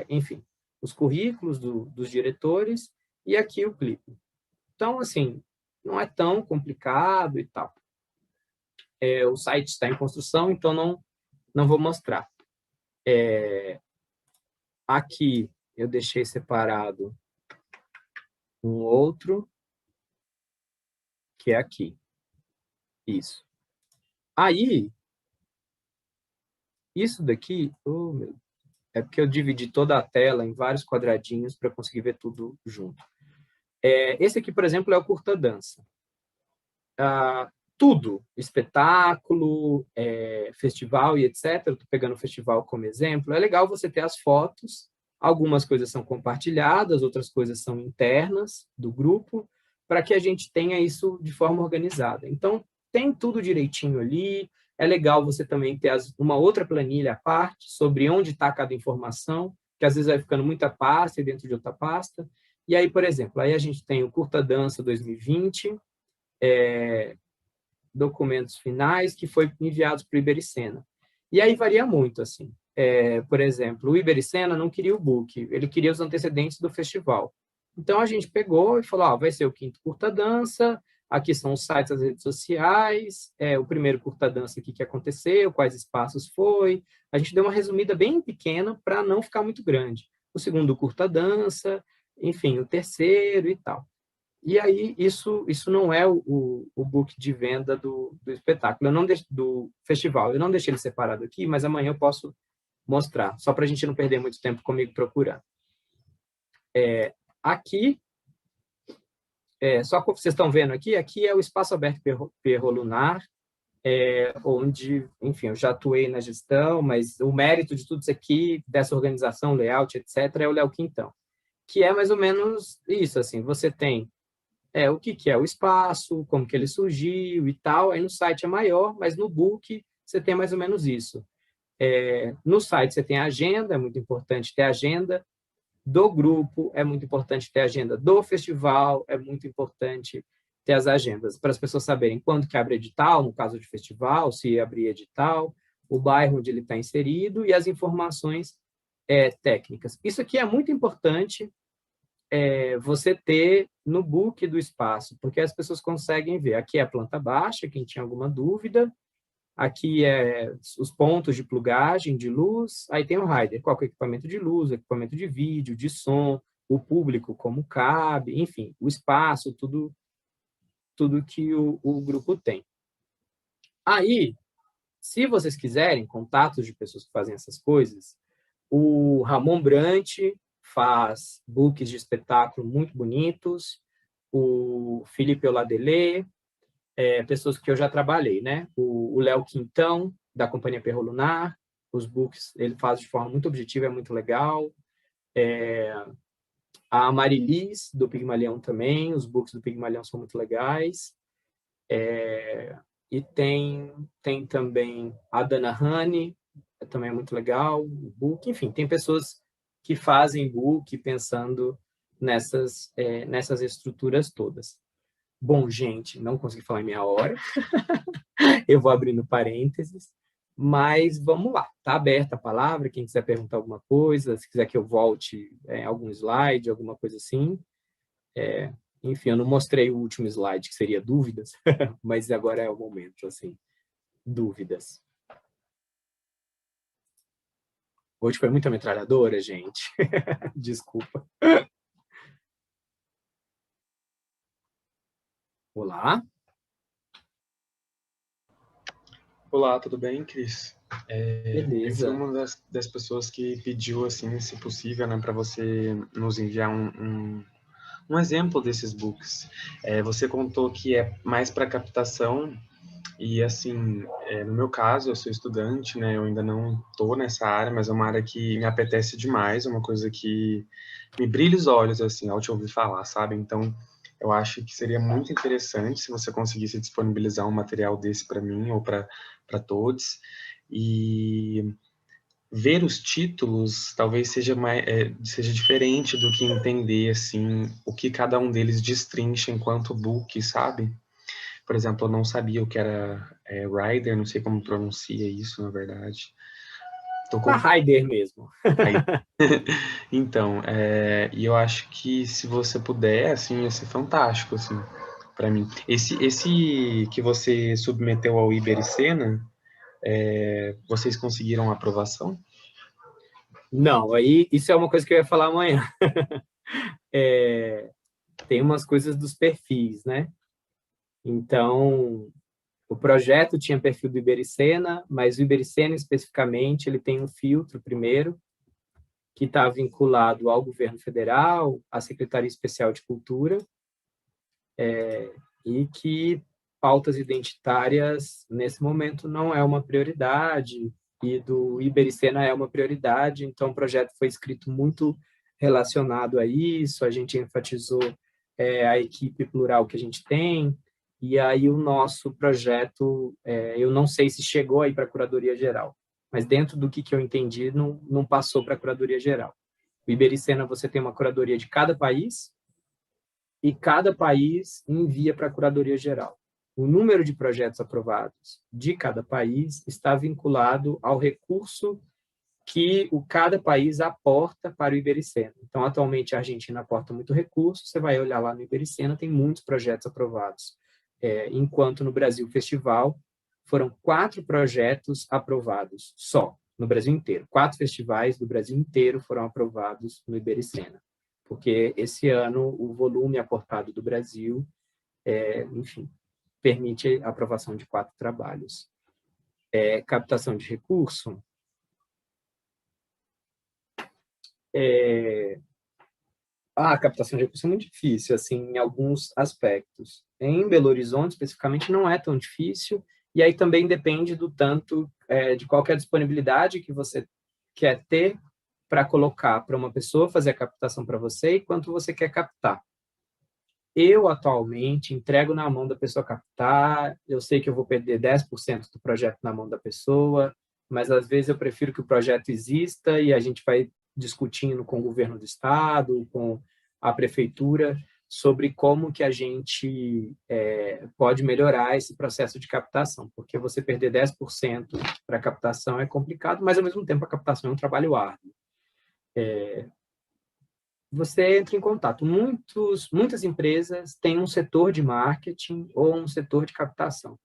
enfim, os currículos dos diretores e aqui o clipe. Então, assim, não é tão complicado e tal. O site está em construção, então não vou mostrar. Aqui eu deixei separado um outro, que é aqui. Isso. Aí, isso daqui, é porque eu dividi toda a tela em vários quadradinhos para conseguir ver tudo junto. Esse aqui, por exemplo, é o curta dança. Tudo, espetáculo, festival e etc. Estou pegando o festival como exemplo. É legal você ter as fotos. Algumas coisas são compartilhadas, outras coisas são internas do grupo, para que a gente tenha isso de forma organizada. Então, tem tudo direitinho ali. É legal você também ter uma outra planilha à parte sobre onde está cada informação, que às vezes vai ficando muita pasta dentro de outra pasta. E aí, por exemplo, aí a gente tem o Curta Dança 2020, documentos finais que foi enviados para o Ibericena. E aí varia muito, assim. Por exemplo, o Ibericena não queria o book, ele queria os antecedentes do festival. Então, a gente pegou e falou, vai ser o quinto curta-dança, aqui são os sites das redes sociais, o primeiro curta-dança aqui que aconteceu, quais espaços foi. A gente deu uma resumida bem pequena para não ficar muito grande. O segundo curta-dança, enfim, o terceiro e tal. E aí, isso não é o book de venda do espetáculo, eu não do festival. Eu não deixei ele separado aqui, mas amanhã eu posso mostrar, só para a gente não perder muito tempo comigo procurando. Aqui, só que vocês estão vendo aqui é o Espaço Aberto Perrolunar, onde, enfim, eu já atuei na gestão, mas o mérito de tudo isso aqui, dessa organização, layout, etc., é o Léo Quintão, que é mais ou menos isso, assim, você tem o que é o espaço, como que ele surgiu e tal. Aí no site é maior, mas no book você tem mais ou menos isso. No site você tem a agenda, é muito importante ter a agenda do grupo, é muito importante ter a agenda do festival, é muito importante ter as agendas, para as pessoas saberem quando que abre edital, no caso de festival, se abrir edital, o bairro onde ele está inserido e as informações técnicas. Isso aqui é muito importante você ter no book do espaço, porque as pessoas conseguem ver. Aqui é a planta baixa, quem tinha alguma dúvida. Aqui é os pontos de plugagem de luz. Aí tem o rider, qual é o equipamento de luz, equipamento de vídeo, de som, o público, como cabe, enfim, o espaço, tudo que o grupo tem. Aí, se vocês quiserem contatos de pessoas que fazem essas coisas, o Ramon Brant faz books de espetáculo muito bonitos, o Felipe Oladelê, pessoas que eu já trabalhei, né? O Léo Quintão, da Companhia Perrolunar, os books ele faz de forma muito objetiva, é muito legal. A Marilis, do Pigmalion também, os books do Pigmalion são muito legais. E tem também a Dana Honey, também é muito legal, o book. Enfim, tem pessoas que fazem book pensando nessas estruturas todas. Bom, gente, não consegui falar em meia hora. Eu vou abrindo parênteses. Mas vamos lá, está aberta a palavra, quem quiser perguntar alguma coisa, se quiser que eu volte algum slide, alguma coisa assim. Enfim, eu não mostrei o último slide, que seria dúvidas, mas agora é o momento, assim, dúvidas. Hoje foi muita metralhadora, gente. Desculpa. Olá. Olá, tudo bem, Cris? Eu fui Beleza. uma das pessoas que pediu, assim, se possível, né, para você nos enviar um exemplo desses books. Você contou que é mais para captação e, assim, no meu caso, eu sou estudante, né, eu ainda não estou nessa área, mas é uma área que me apetece demais, é uma coisa que me brilha os olhos, assim, ao te ouvir falar, sabe? Então, eu acho que seria muito interessante se você conseguisse disponibilizar um material desse para mim ou para todos. E ver os títulos talvez seja diferente do que entender assim o que cada um deles destrincha enquanto book, sabe? Por exemplo, eu não sabia o que era Rider, não sei como pronuncia isso, na verdade. Tô A confuso. Raider mesmo. Então, e eu acho que se você puder, assim, ia ser fantástico, assim, para mim. Esse que você submeteu ao Ibericena, vocês conseguiram aprovação? Não, aí isso é uma coisa que eu ia falar amanhã. Tem umas coisas dos perfis, né? Então, o projeto tinha perfil do Ibericena, mas o Ibericena, especificamente, ele tem um filtro, primeiro, que está vinculado ao governo federal, à Secretaria Especial de Cultura, e que pautas identitárias, nesse momento, não é uma prioridade, e do Ibericena é uma prioridade, então o projeto foi escrito muito relacionado a isso, a gente enfatizou a equipe plural que a gente tem, e aí o nosso projeto, eu não sei se chegou aí para a Curadoria Geral, mas dentro do que eu entendi, não passou para a Curadoria Geral. O Ibericena, você tem uma curadoria de cada país, e cada país envia para a Curadoria Geral. O número de projetos aprovados de cada país está vinculado ao recurso que cada país aporta para o Ibericena. Então, atualmente, a Argentina aporta muito recurso, você vai olhar lá no Ibericena, tem muitos projetos aprovados. Enquanto no Brasil Festival, foram 4 projetos aprovados só, no Brasil inteiro. 4 festivais do Brasil inteiro foram aprovados no Ibericena, porque esse ano o volume aportado do Brasil, enfim, permite a aprovação de 4 trabalhos. Captação de recurso, a captação de recursos é muito difícil, assim, em alguns aspectos. Em Belo Horizonte, especificamente, não é tão difícil, e aí também depende do tanto, de qual que é a disponibilidade que você quer ter para colocar para uma pessoa fazer a captação para você e quanto você quer captar. Eu, atualmente, entrego na mão da pessoa captar, eu sei que eu vou perder 10% do projeto na mão da pessoa, mas às vezes eu prefiro que o projeto exista e a gente vai discutindo com o governo do estado, com a prefeitura, sobre como que a gente pode melhorar esse processo de captação, porque você perder 10% para a captação é complicado, mas ao mesmo tempo a captação é um trabalho árduo. Você entra em contato. Muitas empresas têm um setor de marketing ou um setor de captação.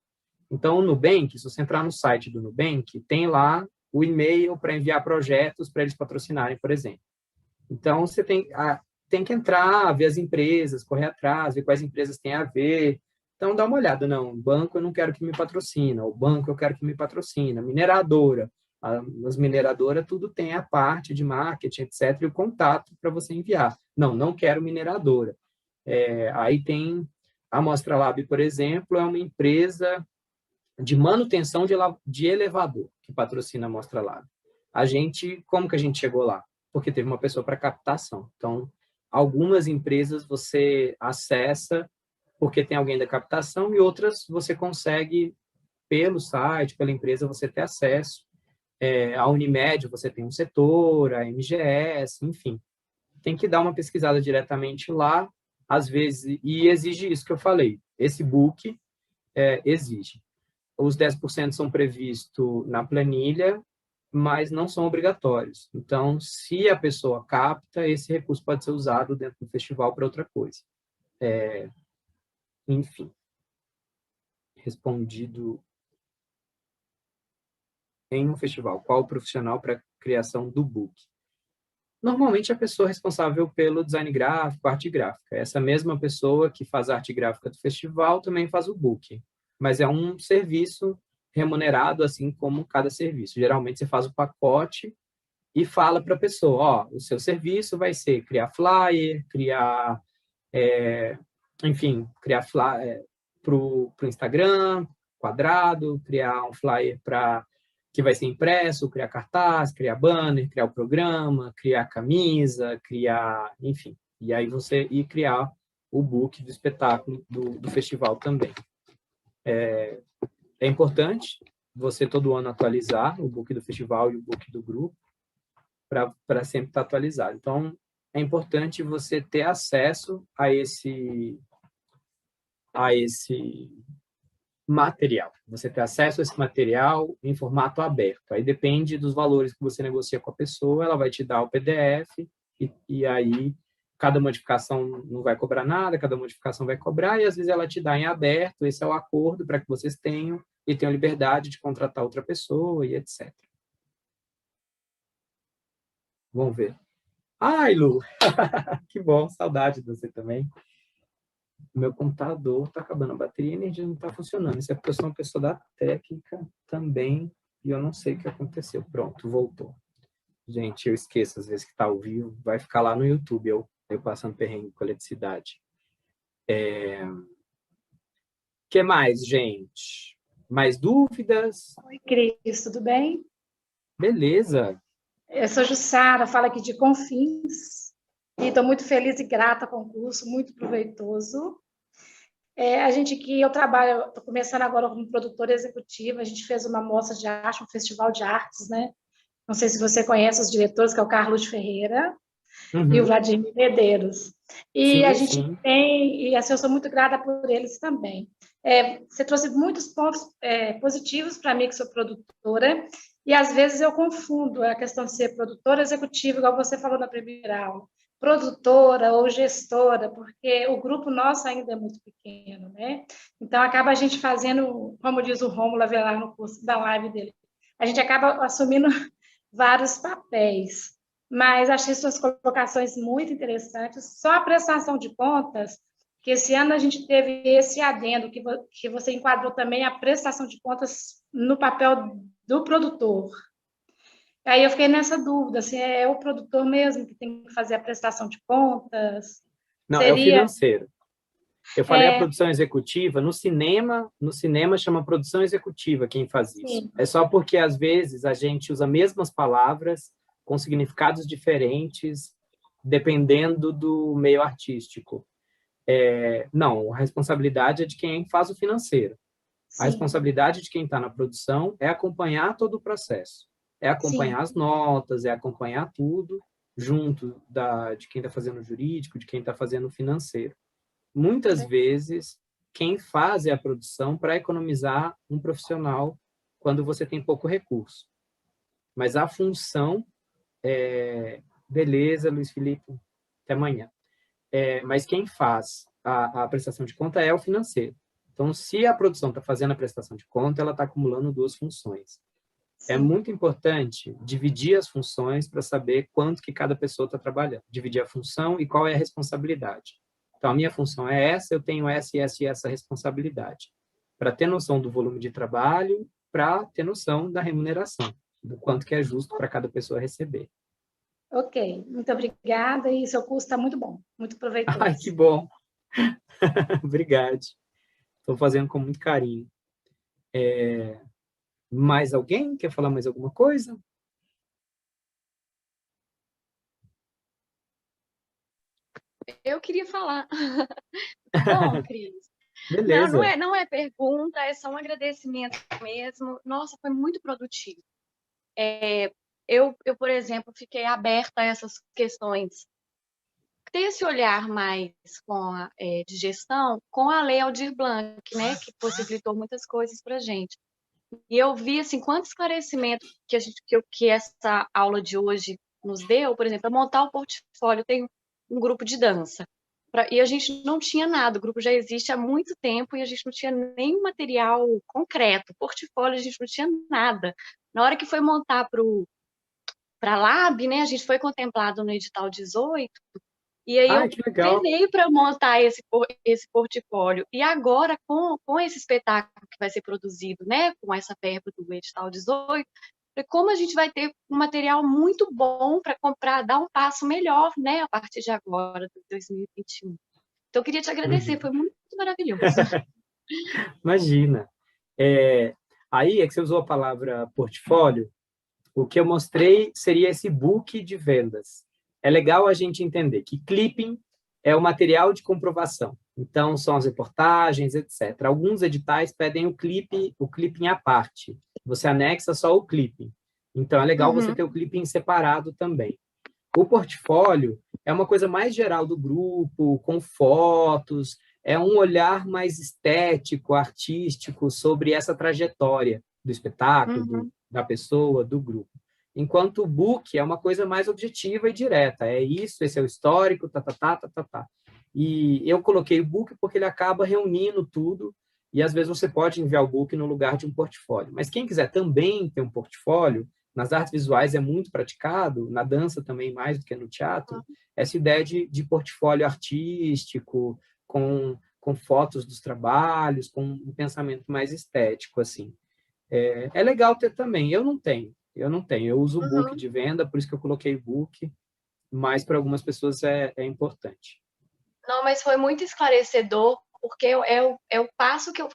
Então, o Nubank, se você entrar no site do Nubank, tem lá o e-mail para enviar projetos para eles patrocinarem, por exemplo. Então, você tem que entrar, ver as empresas, correr atrás, ver quais empresas têm a ver. Então, dá uma olhada. Não, banco eu não quero que me patrocina, o banco eu quero que me patrocina, mineradora. As mineradoras, tudo tem a parte de marketing, etc., e o contato para você enviar. Não quero mineradora. Aí tem a Mostra Lab, por exemplo, é uma empresa de manutenção de elevador que patrocina a Mostra Lab. Como que a gente chegou lá? porque teve uma pessoa para captação. Então, algumas empresas você acessa porque tem alguém da captação e outras você consegue, pelo site, pela empresa, você ter acesso. A Unimed, você tem um setor, a MGS, enfim. Tem que dar uma pesquisada diretamente lá, às vezes, e exige isso que eu falei. Esse book exige. Os 10% são previstos na planilha, mas não são obrigatórios. Então, se a pessoa capta, esse recurso pode ser usado dentro do festival para outra coisa. Enfim, respondido em um festival. Qual o profissional para a criação do book? Normalmente, a pessoa responsável pelo design gráfico, arte gráfica. Essa mesma pessoa que faz a arte gráfica do festival também faz o book. Mas é um serviço remunerado, assim como cada serviço. Geralmente, você faz o pacote e fala para a pessoa, ó, o seu serviço vai ser criar flyer, criar, enfim, criar flyer para o Instagram, quadrado, criar um flyer que vai ser impresso, criar cartaz, criar banner, criar o programa, criar camisa, criar, enfim. E aí criar o book do espetáculo do festival também. É importante você todo ano atualizar o book do festival e o book do grupo para sempre estar atualizado. Então, é importante você ter acesso a esse material. Você ter acesso a esse material em formato aberto. Aí depende dos valores que você negocia com a pessoa, ela vai te dar o PDF e aí cada modificação não vai cobrar nada, cada modificação vai cobrar, e às vezes ela te dá em aberto, esse é o acordo para que vocês tenham liberdade de contratar outra pessoa e etc. Vamos ver. Ai, Lu! Que bom, saudade de você também. Meu computador está acabando a bateria e a energia não está funcionando. Isso é porque eu sou uma pessoa da técnica também e eu não sei o que aconteceu. Pronto, voltou. Gente, eu esqueço às vezes que está ao vivo. Vai ficar lá no YouTube, eu passando perrengue com eletricidade. Que mais, gente? Mais dúvidas? Oi, Cris, tudo bem? Beleza. Eu sou Jussara, falo aqui de Confins, e estou muito feliz e grata com o curso, muito proveitoso. Eu trabalho, estou começando agora como produtora executiva, a gente fez uma mostra de arte, um festival de artes, né? Não sei se você conhece os diretores, que é o Carlos Ferreira e o Vladimir Medeiros. E a gente sim. tem, e assim, eu sou muito grata por eles também. Você trouxe muitos pontos positivos para mim, que sou produtora, e às vezes eu confundo a questão de ser produtora executiva, igual você falou na primeira aula, produtora ou gestora, porque o grupo nosso ainda é muito pequeno, né? Então, acaba a gente fazendo, como diz o Rômulo Avelar no curso da live dele, a gente acaba assumindo vários papéis. Mas achei suas colocações muito interessantes. Só a prestação de contas, que esse ano a gente teve esse adendo, que você enquadrou também a prestação de contas no papel do produtor. Aí eu fiquei nessa dúvida, se é o produtor mesmo que tem que fazer a prestação de contas? Não, é o financeiro. Eu falei a É, produção executiva, no cinema chama produção executiva quem faz isso. sim. É só porque, às vezes, a gente usa as mesmas palavras com significados diferentes, dependendo do meio artístico. Não, a responsabilidade é de quem faz o financeiro. A Sim, responsabilidade de quem está na produção é acompanhar todo o processo. É acompanhar sim, as notas, é acompanhar tudo junto de quem está fazendo o jurídico, de quem está fazendo o financeiro. Muitas vezes, quem faz é a produção para economizar um profissional quando você tem pouco recurso. Mas a função beleza, Luiz Felipe, até amanhã. Mas quem faz a prestação de conta é o financeiro. Então, se a produção está fazendo a prestação de conta, ela está acumulando duas funções. sim. É muito importante dividir as funções para saber quanto que cada pessoa está trabalhando. Dividir a função e qual é a responsabilidade. Então, a minha função é essa, eu tenho essa e essa responsabilidade. Para ter noção do volume de trabalho, para ter noção da remuneração, do quanto que é justo para cada pessoa receber. Ok, muito obrigada, e seu curso está muito bom, muito proveitoso. Ai, que bom! Obrigado. Estou fazendo com muito carinho. Mais alguém quer falar mais alguma coisa? eu queria falar. Tá bom, Cris? Não, Beleza. não é pergunta, é só um agradecimento mesmo. Nossa, foi muito produtivo. Eu, por exemplo, fiquei aberta a essas questões. Ter esse olhar mais de gestão com a Lei Aldir Blanc, né, que possibilitou muitas coisas para a gente. E eu vi assim quanto esclarecimento que essa aula de hoje nos deu, por exemplo, para montar o portfólio. Eu tenho um grupo de dança e a gente não tinha nada. O grupo já existe há muito tempo e a gente não tinha nenhum material concreto. Portfólio a gente não tinha nada. Na hora que foi montar para a Lab, né, a gente foi contemplado no edital 18. E aí Ah, eu que legal. penei para montar esse portfólio. E agora, com esse espetáculo que vai ser produzido, né, com essa verba do edital 18, como a gente vai ter um material muito bom para comprar, dar um passo melhor, né, a partir de agora, de 2021. Então, eu queria te agradecer, foi muito maravilhoso. Imagina. Aí é que você usou a palavra portfólio. O que eu mostrei seria esse book de vendas. É legal a gente entender que clipping é o material de comprovação. Então, são as reportagens, etc. Alguns editais pedem o clipping à parte. Você anexa só o clipping. Então, é legal você ter o clipping separado também. O portfólio é uma coisa mais geral do grupo, com fotos, é um olhar mais estético, artístico sobre essa trajetória do espetáculo, da pessoa, do grupo. Enquanto o book é uma coisa mais objetiva e direta. É isso, esse é o histórico, tá, tá, tá, tá, tá, tá. E eu coloquei o book porque ele acaba reunindo tudo e às vezes você pode enviar o book no lugar de um portfólio. Mas quem quiser também ter um portfólio, nas artes visuais é muito praticado, na dança também mais do que no teatro, essa ideia de portfólio artístico, com fotos dos trabalhos, com um pensamento mais estético, assim. É legal ter também. Eu não tenho. Eu uso o book de venda, por isso que eu coloquei book, mas para algumas pessoas é importante. Não, mas foi muito esclarecedor, porque é o passo que eu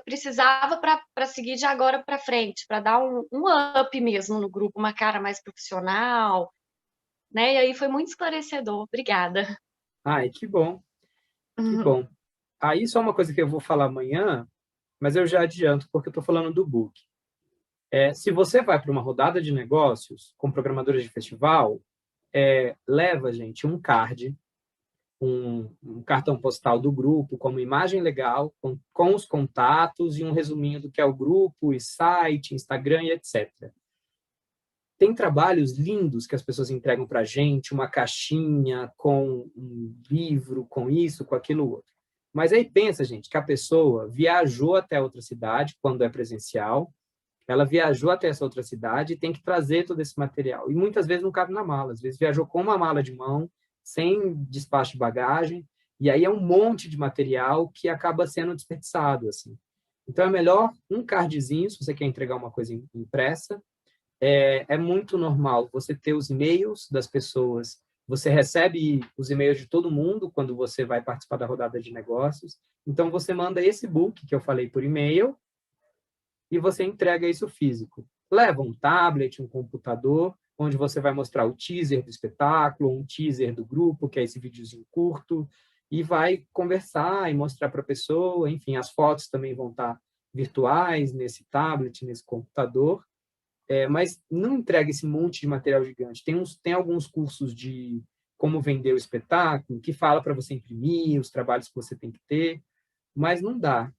precisava para seguir de agora para frente, para dar um up mesmo no grupo, uma cara mais profissional, né? E aí foi muito esclarecedor. Obrigada. Ai, que bom, que bom. Aí só uma coisa que eu vou falar amanhã, mas eu já adianto, porque eu estou falando do book. Se você vai para uma rodada de negócios com programadores de festival, leva, gente, um card, um cartão postal do grupo, como imagem legal, com os contatos e um resuminho do que é o grupo, e site, Instagram e etc. Tem trabalhos lindos que as pessoas entregam para a gente, uma caixinha com um livro, com isso, com aquilo outro. Mas aí pensa, gente, que a pessoa viajou até outra cidade, quando é presencial, ela viajou até essa outra cidade e tem que trazer todo esse material. E muitas vezes não cabe na mala. Às vezes viajou com uma mala de mão, sem despacho de bagagem, e aí é um monte de material que acaba sendo desperdiçado, assim. Então, é melhor um cardzinho, se você quer entregar uma coisa impressa. É muito normal você ter os e-mails das pessoas. Você recebe os e-mails de todo mundo quando você vai participar da rodada de negócios. Então, você manda esse book que eu falei por e-mail, e você entrega isso físico. Leva um tablet, um computador, onde você vai mostrar o teaser do espetáculo, um teaser do grupo, que é esse videozinho curto, e vai conversar e mostrar para a pessoa. Enfim, as fotos também vão estar virtuais nesse tablet, nesse computador. Mas não entrega esse monte de material gigante. Tem alguns cursos de como vender o espetáculo, que fala para você imprimir os trabalhos que você tem que ter, mas não dá.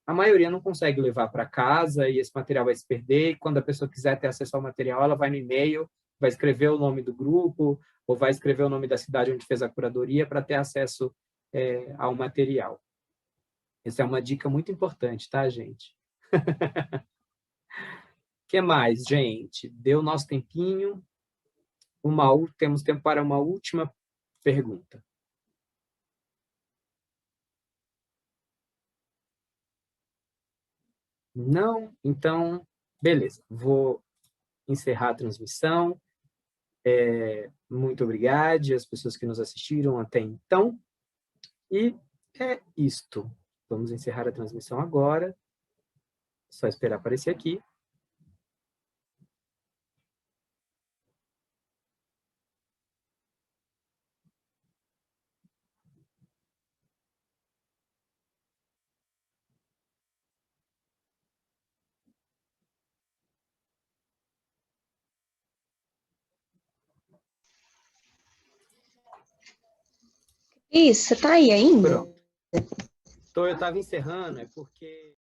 A maioria não consegue levar para casa e esse material vai se perder. E quando a pessoa quiser ter acesso ao material, ela vai no e-mail, vai escrever o nome do grupo ou vai escrever o nome da cidade onde fez a curadoria para ter acesso ao material. Essa é uma dica muito importante, tá, gente? O que mais, gente? Deu nosso tempinho. Temos tempo para uma última pergunta. Não? Então, beleza. Vou encerrar a transmissão. Muito obrigado às pessoas que nos assistiram até então. E é isto. Vamos encerrar a transmissão agora. Só esperar aparecer aqui. Isso, você tá aí ainda? Pronto. Então, eu estava encerrando, é porque...